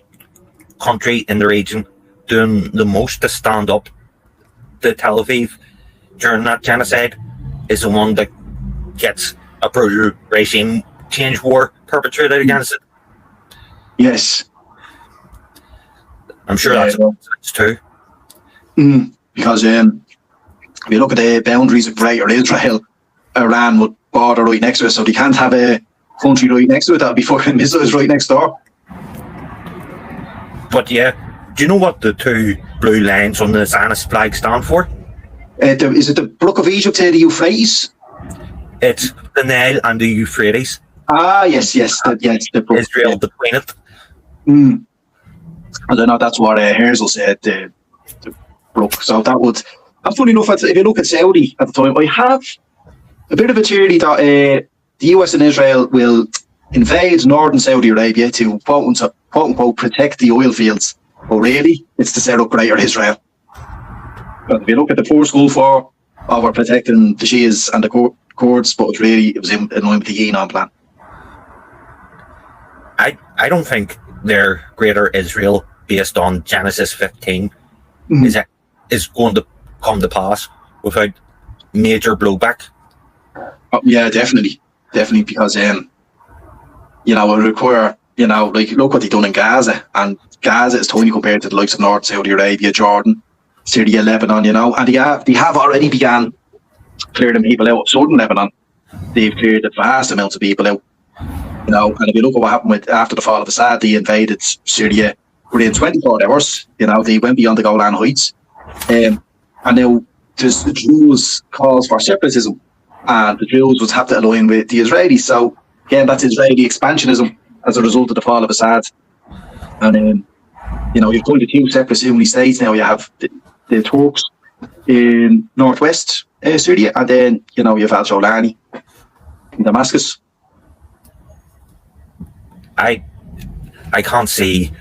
country in the region doing the most to stand up to Tel Aviv during that genocide is the one that gets a brutal regime change war perpetrated against it? Yes. I'm sure that's too. Because if you look at the boundaries of Greater Israel, Iran would border right next to it, so they can't have a country right next to it. That'll be fucking missiles right next door. But yeah, do you know what the two blue lines on the Zionist flag stand for? Is it the Brook of Egypt to the Euphrates? It's the Nile and the Euphrates. Ah, yes. The Brook. Israel between it. I don't know, that's what Herzl said, the Brook. So that would... And funny enough, if you look at Saudi at the time, I have a bit of a theory that the US and Israel will invade northern Saudi Arabia to quote unquote protect the oil fields. But really, it's to set up greater Israel. But if you look at the first Gulf War, we're protecting the Shias and the Kurds, but it was in line with the Yenon plan. I don't think their greater Israel, based on Genesis 15, is going to come to pass without major blowback. Oh, yeah, definitely, because it would require, like, look what they've done in Gaza, and Gaza is totally compared to the likes of North Saudi Arabia, Jordan, Syria, Lebanon, and they have already began clearing people out of southern Lebanon. They've cleared vast amounts of people out, and if you look at what happened after the fall of Assad, they invaded Syria within 24 hours. They went beyond the Golan Heights, and now there's the Druze calls for separatism, and the Druze would have to align with the Israelis. So again, that's Israeli expansionism as a result of the fall of Assad. And you've got the two separate Sunni states now. You have the Turks in northwest Syria, and then you have al-Jolani in Damascus. I can't see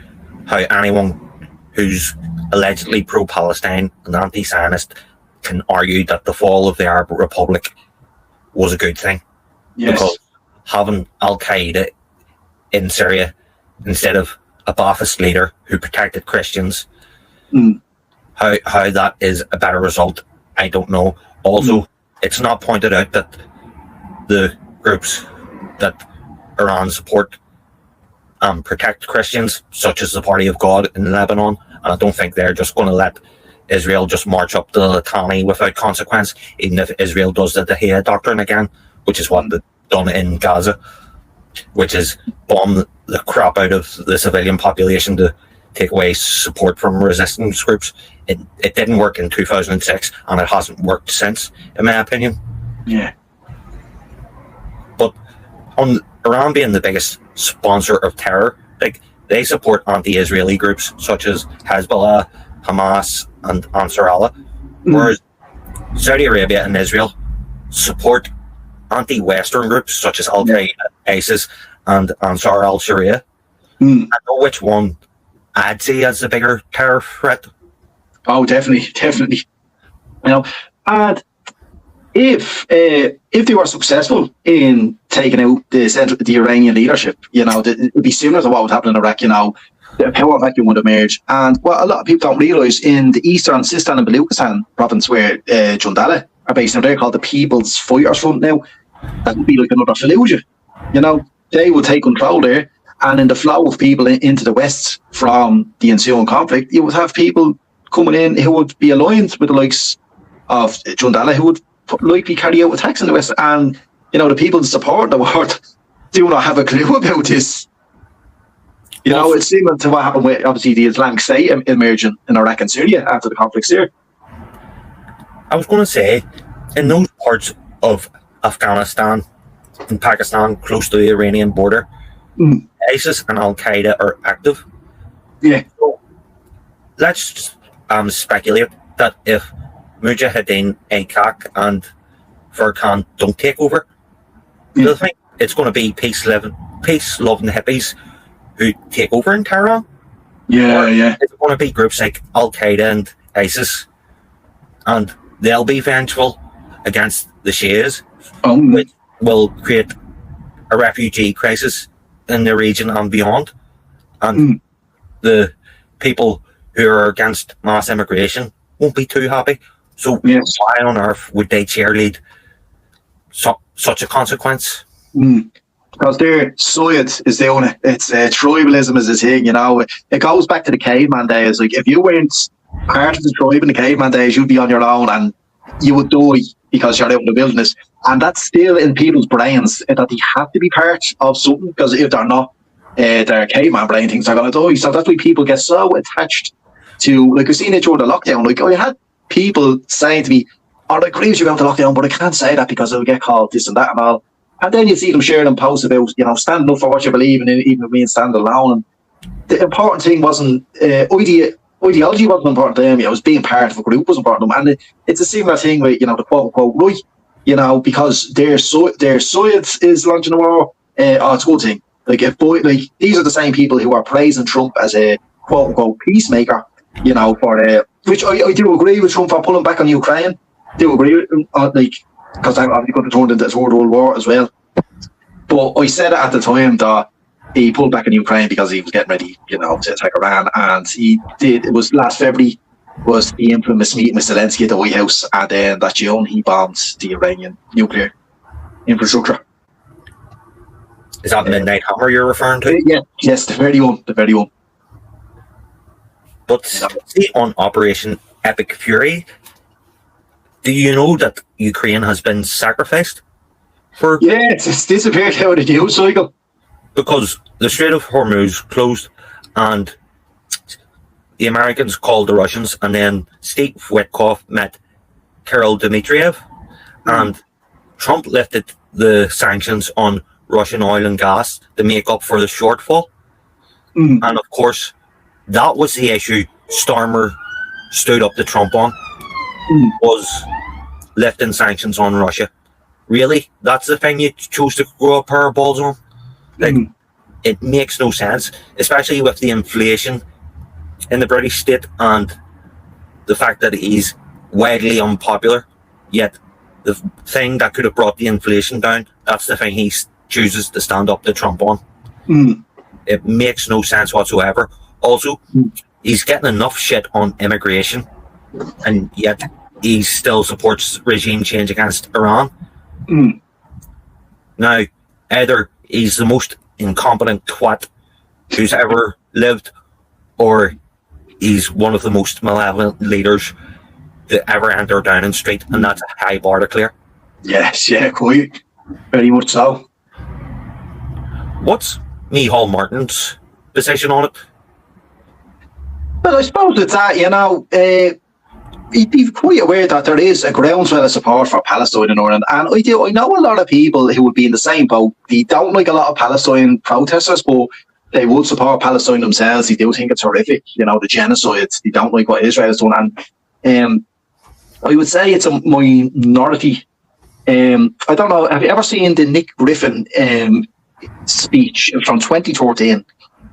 how anyone who's allegedly pro-Palestine and anti-Zionist can argue that the fall of the Arab Republic was a good thing. Yes. Because having Al-Qaeda in Syria instead of a Ba'athist leader who protected Christians, how that is a better result, I don't know. Also, it's not pointed out that the groups that Iran support protect Christians, such as the Party of God in Lebanon, and I don't think they're just going to let Israel just march up the Litani without consequence, even if Israel does the Dahia Doctrine again, which is what they've done in Gaza, which is bomb the crap out of the civilian population to take away support from resistance groups. It didn't work in 2006, and it hasn't worked since, in my opinion. Yeah. But on Iran being the biggest sponsor of terror, like, they support anti-Israeli groups such as Hezbollah, Hamas, and Ansar Allah, whereas Saudi Arabia and Israel support anti-Western groups such as Al-Qaeda, ISIS, and Ansar al-Sharia. I know which one I'd see as the bigger terror threat. Oh, definitely. And if they were successful in taking out the Iranian leadership, it'd be similar to what would happen in Iraq. The power vacuum would emerge. And what a lot of people don't realise, in the eastern Sistan and Baluchistan province, where Jundallah are based, now they're called the People's Fighters Front now, that would be like another Fallujah. They would take control there, and in the flow of people into the west from the ensuing conflict, you would have people coming in who would be aligned with the likes of Jundallah, who would likely carry out attacks in the west. And the people that support the war do not have a clue about this. It's similar to what happened with, obviously, the Islamic State emerging in Iraq and Syria after the conflicts there. I was going to say, in those parts of Afghanistan and Pakistan close to the Iranian border, ISIS and Al-Qaeda are active. Yeah. So let's speculate that if Mujahideen, AICAC, and Furqan don't take over, do you think it's going to be peace-loving hippies who take over in Tehran? Yeah. Is it going to be groups like Al-Qaeda and ISIS, and they'll be vengeful against the Shias, which will create a refugee crisis in the region and beyond? And the people who are against mass immigration won't be too happy. So why on earth would they cheerlead such a consequence? Because their Soyot is doing it. It's tribalism is a thing, It goes back to the caveman days. Like, if you weren't part of the tribe in the caveman days, you'd be on your own and you would die because you're out in the wilderness. And that's still in people's brains, that they have to be part of something, because if they're not, their caveman brain thinks they're going to die. So that's why people get so attached to, like, I've seen it during the lockdown. Like, I had people saying to me, I agree with you about the lockdown, but I can't say that because I'll get called this and that and all. And then you see them sharing posts about, standing up for what you believe in, even being standing alone. And the important thing wasn't, ideology wasn't important to them. It was being part of a group was important to them. And it's a similar thing with, the quote-unquote right. you know, because their side is launching a war. It's a good thing. Like these are the same people who are praising Trump as a quote unquote peacemaker, you know, for which I do agree with Trump for pulling back on Ukraine. Do agree with because I'm obviously going to turn into a third world war as well. But I said it at the time that he pulled back on Ukraine because he was getting ready, you know, to attack Iran, and he did. It was last February was the infamous meeting with Zelensky at the White House, and then that June he bombed the Iranian nuclear infrastructure. Is that Midnight Hammer you're referring to? Yeah, yes, the very one. But see, on Operation Epic Fury, do you know that Ukraine has been sacrificed? Yeah, it's disappeared out of the news cycle. Because the Strait of Hormuz closed and the Americans called the Russians, and then Steve Witkoff met Kirill Dmitriev, and Trump lifted the sanctions on Russian oil and gas to make up for the shortfall. And of course, that was the issue Starmer stood up to Trump on, was lifting sanctions on Russia. Really? That's the thing you chose to grow a pair of balls on? Like, it makes no sense, especially with the inflation in the British state and the fact that he's widely unpopular, yet the thing that could have brought the inflation down, that's the thing he chooses to stand up to Trump on. It makes no sense whatsoever. Also, he's getting enough shit on immigration, and yet he still supports regime change against Iran. Now, either he's the most incompetent twat who's ever lived, or he's one of the most malevolent leaders to ever enter Downing Street, and that's a high bar to clear. Yes, yeah, quite. Very much so. What's Micheál Martin's position on it? Well, I suppose it's that, you know, he'd be quite aware that there is a groundswell of support for Palestine in Ireland, and I know a lot of people who would be in the same boat. They don't like a lot of Palestine protesters, but they would support Palestine themselves. They do think it's horrific, you know, the genocide. They don't like what Israel has done, and I would say it's a minority. I don't know, have you ever seen the Nick Griffin speech from 2013?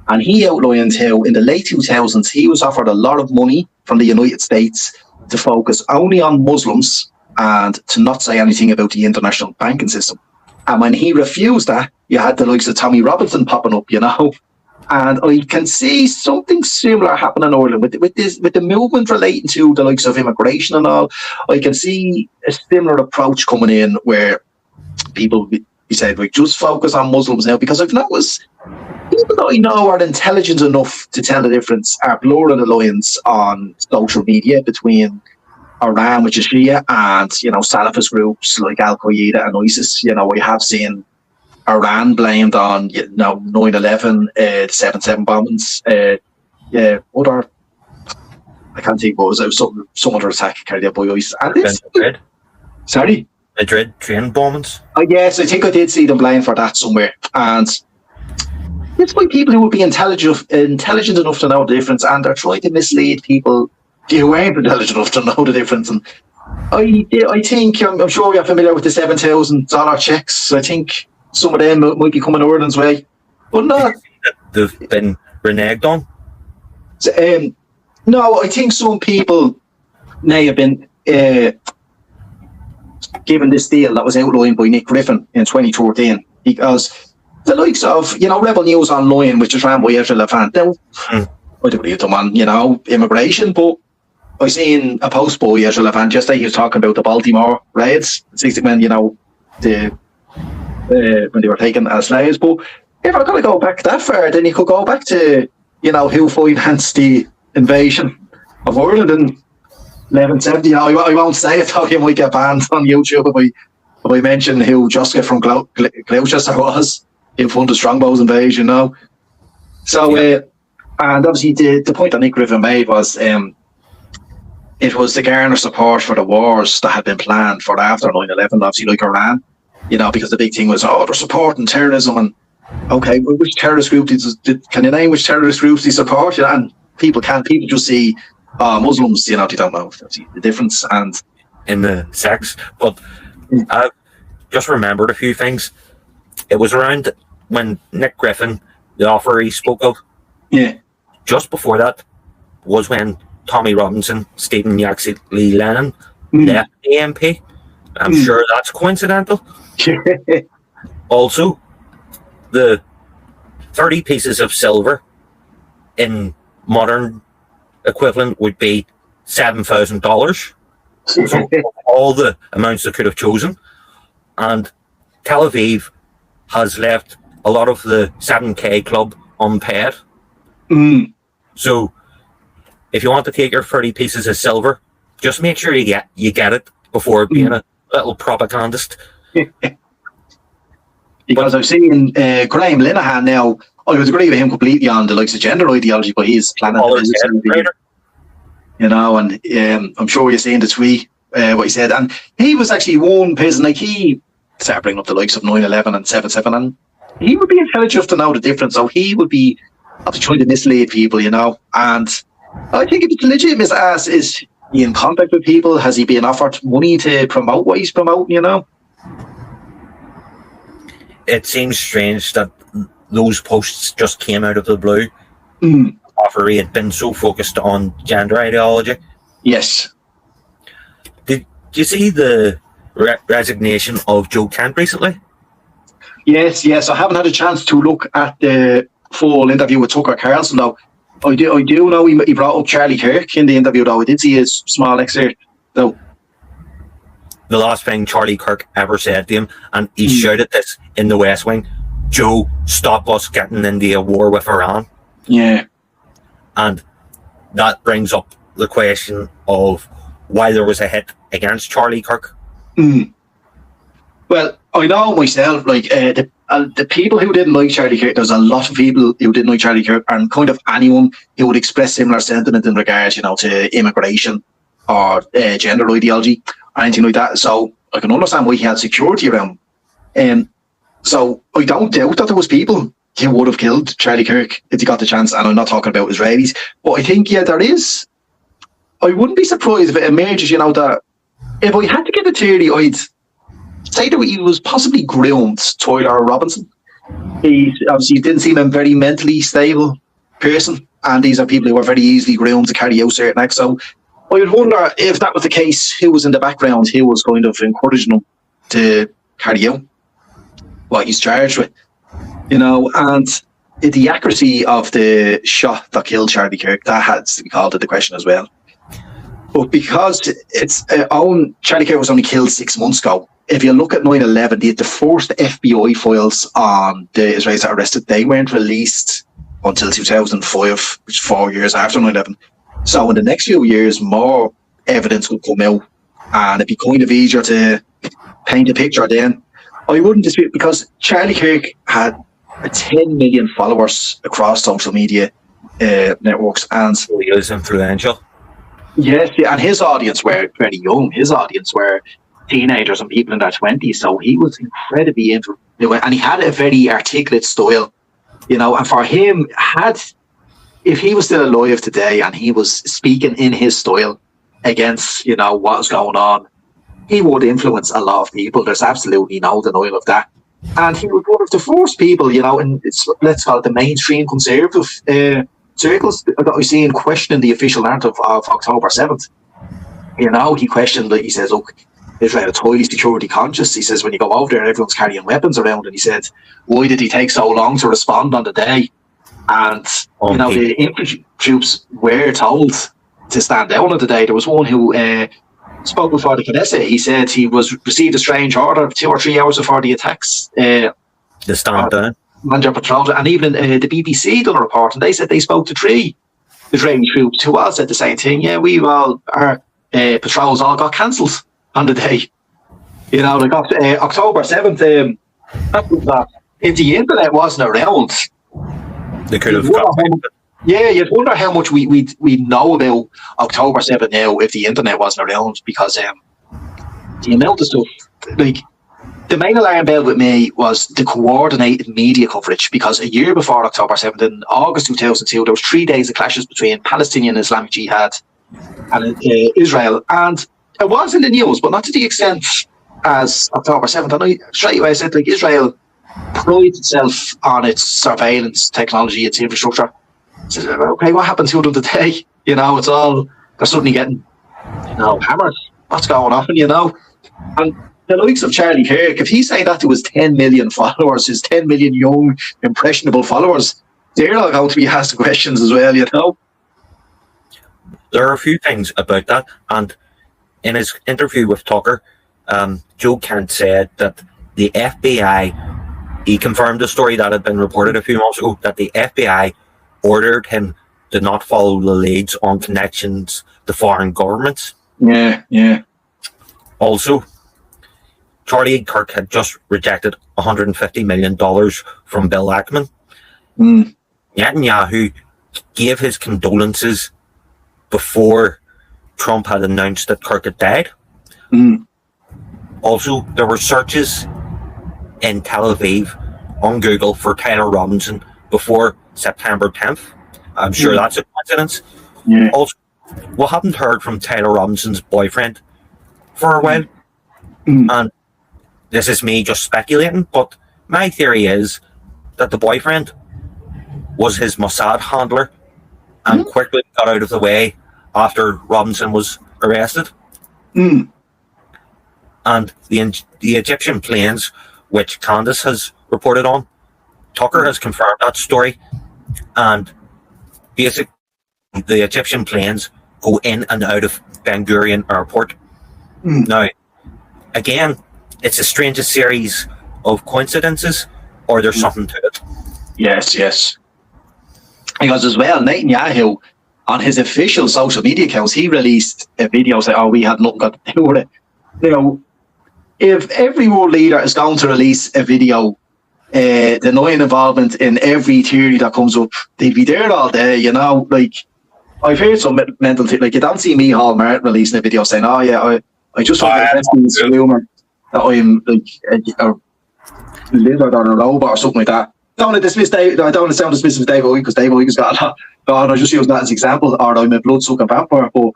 And he outlined how in the late 2000s he was offered a lot of money from the United States to focus only on Muslims and to not say anything about the international banking system. And when he refused that, you had the likes of Tommy Robinson popping up, you know. And I can see something similar happening in Ireland with the movement relating to the likes of immigration and all. I can see a similar approach coming in where people be said, like, just focus on Muslims now, because I've noticed people that I know are intelligent enough to tell the difference are blurring the lines on social media between Iran, which is Shia, and, you know, Salafist groups like Al Qaeda and ISIS. You know, we have seen Iran blamed on, you know, 9/11, the 7/7 bombings, other, I can't think what was some other attack carried out by ISIS. And this, Madrid. Sorry? Madrid train bombings. Yes, I think I did see them blamed for that somewhere. And it's by people who would be intelligent enough to know the difference, and they're trying to mislead people who aren't intelligent enough to know the difference. And I think, I'm sure you're familiar with the $7,000 checks. I think some of them might be coming Ireland's way, but not. They've been reneged on. No, I think some people may have been given this deal that was outlined by Nick Griffin in 2014, because the likes of, you know, Rebel News Online, which is ran by Ezra Levant, now, I don't agree with them on, you know, immigration, but I seen a post by Ezra Levant yesterday. He was talking about the Baltimore raids, when, you know, when they were taken as slaves. But if I'm going to go back that far, then you could go back to, you know, who financed the invasion of Ireland in 1170. I won't say it, though. You might get banned on YouTube if I mention who Joska from Gloucester was, who funded Strongbow's invasion, you know. So, and obviously the point that Nick Griffin made was it was to garner support for the wars that had been planned for after 9/11, obviously, like Iran, you know, because the big thing was, they're supporting terrorism. And okay, which terrorist group can you name which terrorist groups they support? And people just see Muslims, you know, they don't know the difference. And in the sects. But I just remembered a few things. It was around when Nick Griffin, the author he spoke of, Yeah. just before that was when Tommy Robinson, Stephen Yaxley Lennon left the MP. I'm sure that's coincidental. Also, the 30 pieces of silver in modern equivalent would be $7,000. So all the amounts they could have chosen. And Tel Aviv has left a lot of the 7K club unpaid. So if you want to take your 30 pieces of silver, just make sure you get it before being a little propagandist. Because I've seen Graham Linehan now. I would agree with him completely on the likes of gender ideology, but he's planning to you know, and I'm sure you're seeing the tweet what he said, and he was actually one person, like, he started bringing up the likes of 9/11 and 7/7, and he would be intelligent enough to know the difference, so he would be obviously trying to mislead people, you know. And I think if it's legitimate as is he in contact with people, has he been offered money to promote what he's promoting, you know? It seems strange that those posts just came out of the blue. After he had been so focused on gender ideology. Yes. Did you see the resignation of Joe Kent recently? Yes. I haven't had a chance to look at the full interview with Tucker Carlson, though. I do know he brought up Charlie Kirk in the interview, though. I did see his small excerpt, though. The last thing Charlie Kirk ever said to him, and he shouted this in the West Wing, Joe, stop us getting into a war with Iran. Yeah. And that brings up the question of why there was a hit against Charlie Kirk. Well, I know myself, like, the people who didn't like Charlie Kirk, there's a lot of people who didn't like Charlie Kirk, and kind of anyone who would express similar sentiment in regards, you know, to immigration or gender ideology or anything like that. So I can understand why he had security around him. So I don't doubt that there was people who would have killed Charlie Kirk if he got the chance, and I'm not talking about Israelis. But I think, yeah, there is. I wouldn't be surprised if it emerges, you know, that if I had to give a theory, I'd say that he was possibly groomed, Tyler Robinson. He obviously didn't seem a very mentally stable person, and these are people who are very easily groomed to carry out certain acts. So I would wonder if that was the case, who was in the background, who was kind of encouraging him to carry out what he's charged with, you know. And the accuracy of the shot that killed Charlie Kirk, that has to be called into question as well. But because Charlie Kirk was only killed 6 months ago, if you look at 9/11, the first FBI files on the Israelis that arrested, they weren't released until 2005, which is 4 years after 9/11. So in the next few years, more evidence would come out, and it'd be kind of easier to paint a picture then. I wouldn't dispute, because Charlie Kirk had 10 million followers across social media networks, and he was influential. Yes, yeah, and his audience were very young. His audience were teenagers and people in their 20s, so he was incredibly influential, and he had a very articulate style, you know. And for him, if he was still alive today and he was speaking in his style against, you know, what was going on, he would influence a lot of people. There's absolutely no denial of that. And he was one of the first people, you know, in let's call it the mainstream conservative circles that I see in questioning the official narrative of October 7th. You know, he questioned it. He says, look, Israel is highly security conscious. He says, when you go over there, everyone's carrying weapons around. And he said, why did he take so long to respond on the day? And, you know, the infantry troops were told to stand down on the day. There was one who spoke before the Knesset. He said he received a strange order 2 or 3 hours before the attacks. The stand down. Under patrol, and even the BBC done a report, and they said they spoke to 3 Israeli troops who all said the same thing. Yeah, our patrols all got cancelled on the day. You know, they got October 7th. If the internet wasn't around, they could have got. Yeah, you'd wonder how much we know about October 7th now if the internet wasn't around, because the amount of stuff, like, the main alarm bell with me was the coordinated media coverage, because a year before October 7th, in August 2002, there was 3 days of clashes between Palestinian Islamic Jihad and Israel, and it was in the news, but not to the extent as October 7th, and I straight away said, like, Israel prides itself on its surveillance technology, its infrastructure. I said, okay, what happened to it the day? You know, it's all, they're suddenly getting, hammered. What's going on, And the likes of Charlie Kirk, if he's saying that to his 10 million followers, his 10 million young, impressionable followers, they're all going to be asked questions as well, There are a few things about that, and in his interview with Tucker, Joe Kent said that the FBI, he confirmed the story that had been reported a few months ago, that the FBI ordered him to not follow the leads on connections to foreign governments. Yeah. Also, Charlie and Kirk had just rejected $150 million from Bill Ackman. Netanyahu gave his condolences before Trump had announced that Kirk had died. Also, there were searches in Tel Aviv on Google for Tyler Robinson before September 10th. I'm sure that's a coincidence. Yeah. Also, we haven't heard from Tyler Robinson's boyfriend for a while. And this is me just speculating, but my theory is that the boyfriend was his Mossad handler and quickly got out of the way after Robinson was arrested. And the Egyptian planes, which Candace has reported on, Tucker has confirmed that story. And basically, the Egyptian planes go in and out of Ben Gurion Airport. Now, again, it's the strangest series of coincidences, or there's something to it. Yes. Because as well, Netanyahu, on his official social media accounts, he released a video saying, we had nothing got to do with it. If every world leader is going to release a video denying involvement in every theory that comes up, they'd be there all day, Like, I've heard some mental thing, like, you don't see me, Hall Martin, releasing a video saying, I just want to invest in this rumor that I'm like a lizard or a robot or something like that. I don't want to dismiss Dave. I don't want to sound dismissive of Dave Owen because Dave Owen's got a lot. And I just use that as an example, or I'm a blood-sucking vampire. But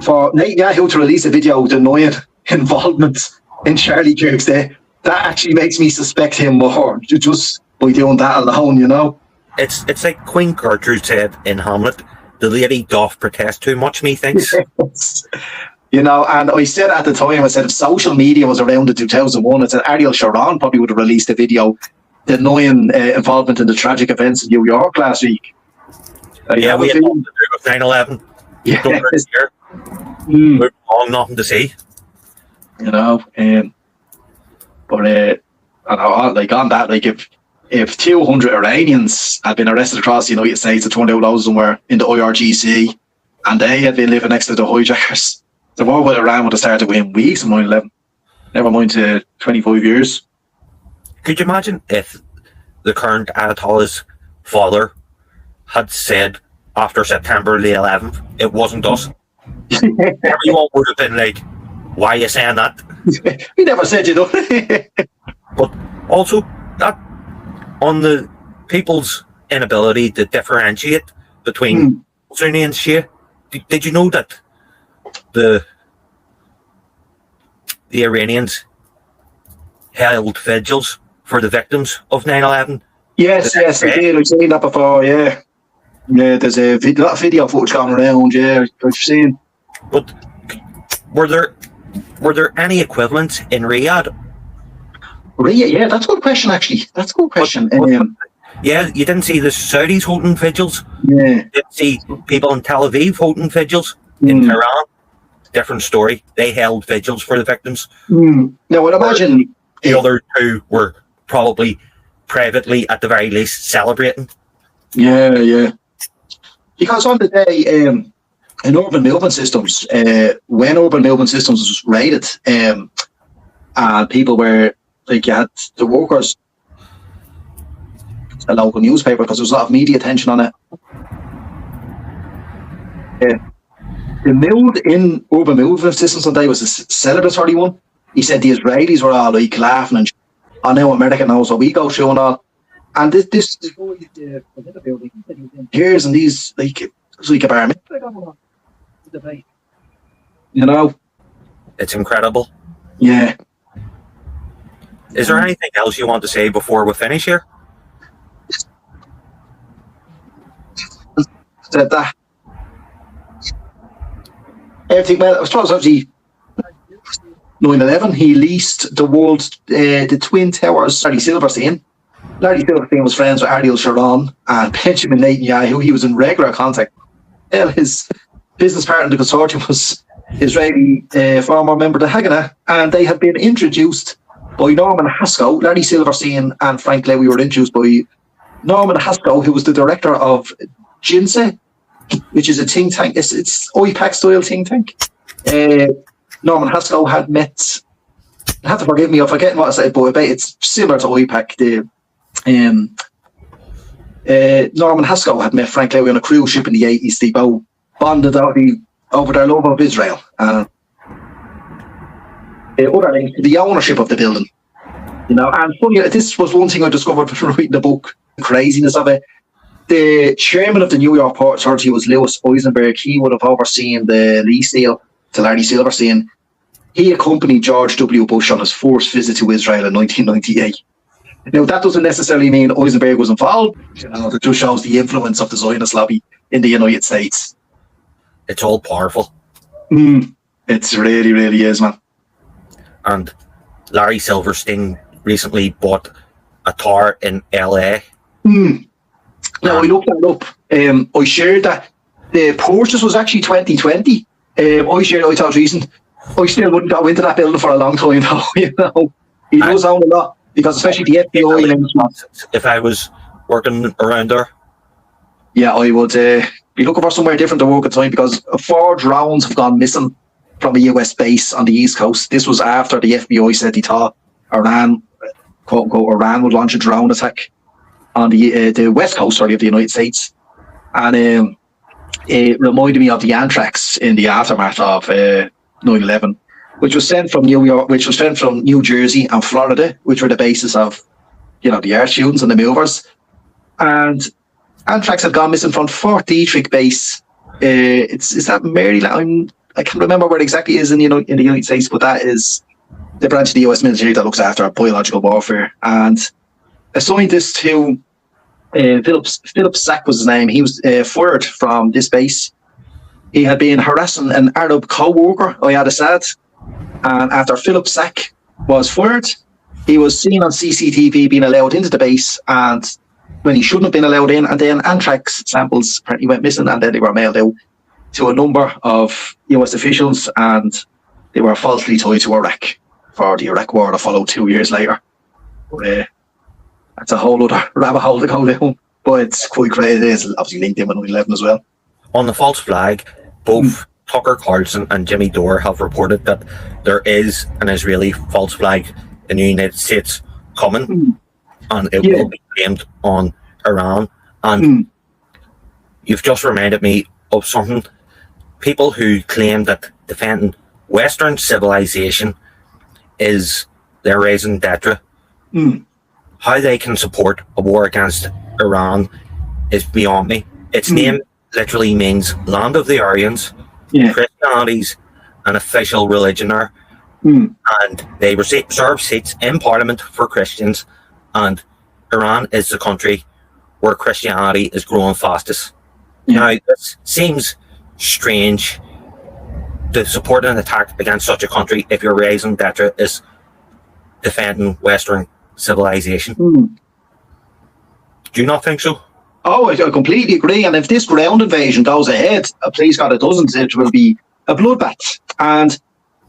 for Netanyahu to release a video denying involvement in Charlie Kirk's day, that actually makes me suspect him more just by doing that alone, It's like Queen Gertrude said in Hamlet, the lady doth protest too much, methinks. And I said at the time, I said if social media was around in 2001, I said Ariel Sharon probably would have released a video denying involvement in the tragic events in New York last week. We had nothing to do with 9/11. Moving on, nothing to see. But like on that, like if 200 Iranians had been arrested across the United States, it turned out those of them were in the IRGC, and they had been living next to the hijackers, the war with Iran would have started within weeks of 9/11. Never mind to 25 years. Could you imagine if the current Ayatollah's father had said after September the 11th, it wasn't us? Everyone would have been like, why are you saying that? We never said, But also, that on the people's inability to differentiate between Sunni and Shia, did you know that the Iranians held vigils for the victims of 9/11? Yes, I did. I've seen that before, yeah. Yeah, there's a lot of video footage going around, yeah, I've seen. But were there any equivalents in Riyadh? Riyadh, yeah, that's a good question, actually. That's a good question. Yeah, you didn't see the Saudis holding vigils. Yeah. You didn't see people in Tel Aviv holding vigils. In Tehran, different story. They held vigils for the victims. Now, I'd imagine the other two were probably privately, at the very least, celebrating. Yeah. Because on the day, in urban movement systems, when urban movement systems was raided, and people were, like, you had the workers, a local newspaper, because there was a lot of media attention on it. The mood in urban movement systems on the day was a celebratory one. He said the Israelis were all like laughing and I know America knows what we go through and all. And this boy in the building, he said he was in tears, and these, like, it was like a bar mitzvah. It's incredible. Yeah. Is there anything else you want to say before we finish here? That everything, well, I suppose obviously 9/11, he leased the world, the Twin Towers, Larry Silverstein. Larry Silverstein was friends with Ariel Sharon and Benjamin Netanyahu. He was in regular contact. His business partner, the consortium, was Israeli former member of the Haganah, and they had been introduced by Norman Haskell. Larry Silverstein and Frank Levy were introduced by Norman Haskell, who was the director of GINSA, which is a think tank. It's OIPAC style think tank. Norman Haskell had met. You have to forgive me if I forget what I said, but it's similar to OIPAC. Norman Haskell had met Frank Levy on a cruise ship in the 80s. They both bonded over their love of Israel. Other links to the ownership of the building. And funny, this was one thing I discovered from reading the book, the craziness of it. The chairman of the New York Port Authority was Louis Eisenberg. He would have overseen the lease deal to Larry Silverstein. He accompanied George W. Bush on his first visit to Israel in 1998. Now, that doesn't necessarily mean Eisenberg was involved. It just shows the influence of the Zionist lobby in the United States. It's all powerful. It really, really is, man. And Larry Silverstein recently bought a tower in LA. Now, I looked that up. I shared that the purchase was actually 2020. I shared I thought recent. I still wouldn't go into that building for a long time, though. He does own a lot, because especially the FBI. If I was working around there, yeah, I would be looking for somewhere different to work at time, because 4 drones have gone missing from a US base on the East Coast. This was after the FBI said they thought Iran, quote unquote, Iran would launch a drone attack on the West Coast of the United States. And it reminded me of the anthrax in the aftermath of 9/11, which was sent from New Jersey and Florida, which were the bases of, the air students and the movers. And anthrax had gone missing from Fort Detrick base. Is that Maryland? I can't remember where it exactly is in the United States, but that is the branch of the US military that looks after biological warfare. And a scientist who, Philip Sack was his name, he was fired from this base. He had been harassing an Arab co-worker, Ayad Assad, and after Philip Sack was fired, he was seen on CCTV being allowed into the base, and when he shouldn't have been allowed in, and then anthrax samples apparently went missing, and then they were mailed out to a number of US officials, and they were falsely tied to Iraq for the Iraq war that followed 2 years later. But, that's a whole other rabbit hole to go down, but it's quite crazy. It's obviously linked in with 9/11 as well. On the false flag, both Tucker Carlson and Jimmy Dore have reported that there is an Israeli false flag in the United States coming, and it will be blamed on Iran. And you've just reminded me of something. People who claim that defending Western civilization is their raison d'etre, how they can support a war against Iran is beyond me. Its name literally means land of the Aryans. Christianity's an official religion there, and they reserve seats in Parliament for Christians, and Iran is the country where Christianity is growing fastest. Now, this seems strange to support an attack against such a country if your raison d'etre is defending Western civilization. Do you not think so? Oh, I completely agree. And if this ground invasion goes ahead, please God it doesn't, it will be a bloodbath. And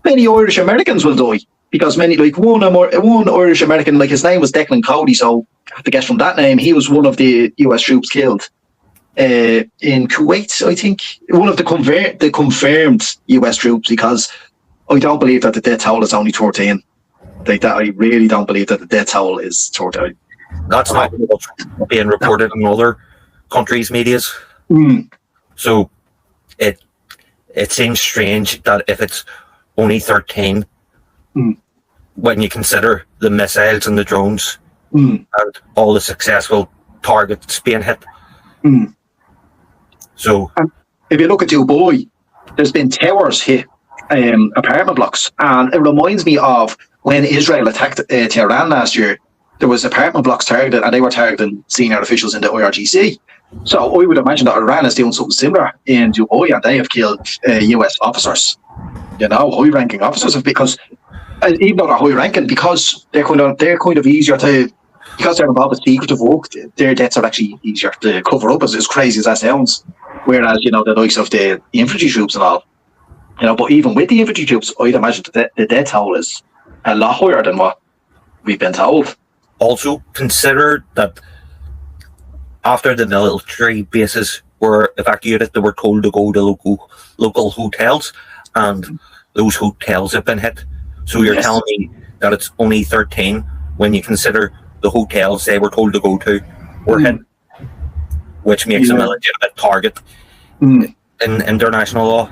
many Irish Americans will die, because one Irish American, his name was Declan Cody, so I have to guess from that name, he was one of the US troops killed in Kuwait, I think. One of the confirmed US troops, because I don't believe that the death toll is only 13. I really don't believe that the death toll is 13. That's not what's being reported in other countries' medias. So it seems strange that if it's only 13, when you consider the missiles and the drones and all the successful targets being hit. So if you look at Dubai, there's been towers hit apartment blocks. And it reminds me of when Israel attacked Tehran last year. There was apartment blocks targeted, and they were targeting senior officials in the IRGC. So I would imagine that Iran is doing something similar in Dubai, and they have killed US officers, high-ranking officers, because even though they're high-ranking, because they're kind of easier to, because they're involved with secretive work, their deaths are actually easier to cover up, as crazy as that sounds. Whereas, the likes of the infantry troops and all, but even with the infantry troops, I'd imagine that the death toll is a lot higher than what we've been told. Also, consider that after the military bases were evacuated, they were told to go to local hotels, and those hotels have been hit. So you're telling me that it's only 13 when you consider the hotels they were told to go to were hit, which makes them a legitimate target in international law.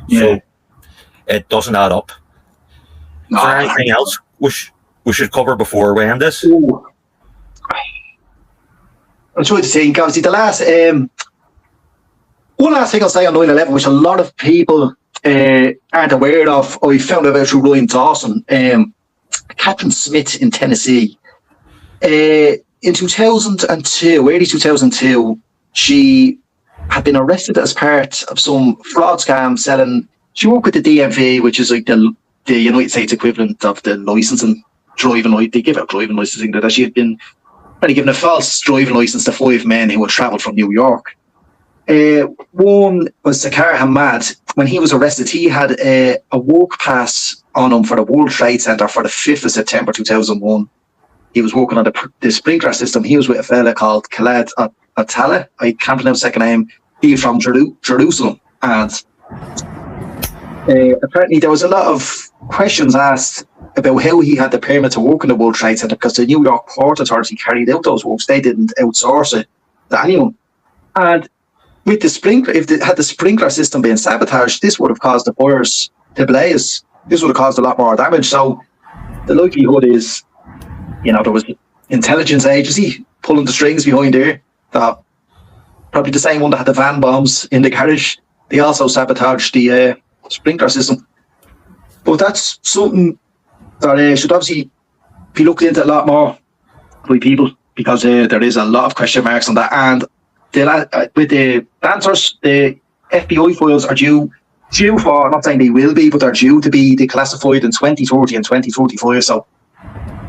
So it doesn't add up. Is there anything else we should cover before we end this? I'm trying to think. Obviously, the last one last thing I'll say on 9/11, which a lot of people aren't aware of. I found out about through Ryan Dawson, Catherine Smith in Tennessee. In 2002, early 2002, she had been arrested as part of some fraud scam selling. She worked with the DMV, which is like the United States equivalent of the licensing. They give out driving licensing, that she had been given a false driving license to 5 men who had travelled from New York. One was Sakar Hamad. When he was arrested, he had a work pass on him for the World Trade Center for the 5th of September 2001. He was working on the sprinkler system. He was with a fella called Khaled Atala. I can't pronounce the second name. He was from Jerusalem. And apparently there was a lot of questions asked about how he had the permit to work in the World Trade Center, because the New York Port Authority carried out those works. They didn't outsource it to anyone. And with the sprinkler, if had the sprinkler system been sabotaged, this would have caused the fires to blaze. This would have caused a lot more damage. So the likelihood is, there was intelligence agency pulling the strings behind there. That probably the same one that had the van bombs in the garage. They also sabotaged the sprinkler system. But that's something that should obviously be looked into a lot more by people, because there is a lot of question marks on that. And with the answers, the FBI files are due for, I'm not saying they will be, but they're due to be declassified in 2030 and 2045. So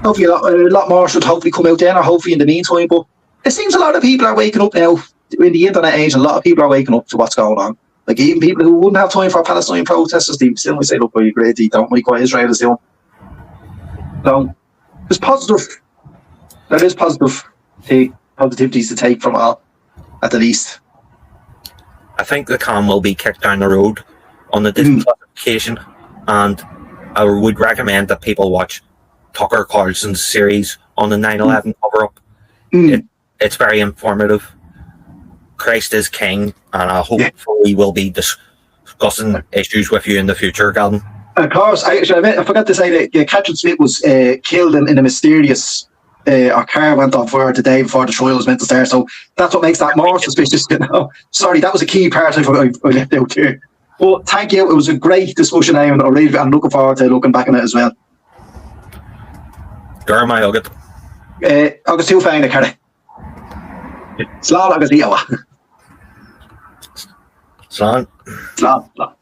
hopefully a lot more should hopefully come out then, or hopefully in the meantime. But it seems a lot of people are waking up now. In the internet age, a lot of people are waking up to what's going on. Like, even people who wouldn't have time for Palestinian protesters, they still might say, look, I agree, they don't like what Israel is doing. So there's positive. There is positivities to take from all, at the least. I think the can will be kicked down the road on the declassification, and I would recommend that people watch Tucker Carlson's series on the 9/11 cover-up. It's very informative. Christ is king, and I hopefully will be discussing issues with you in the future, Gavin. Of course. I forgot to say that Catherine Smith was killed in a mysterious... our car went on fire the day before the trial was meant to start, so that's what makes that more suspicious. Sorry, that was a key part I left out here. Well, thank you. It was a great discussion, and I'm looking forward to looking back on it as well. Garma Yogat. Agus tú féin cara. Slán agus íola. Slán. Slán.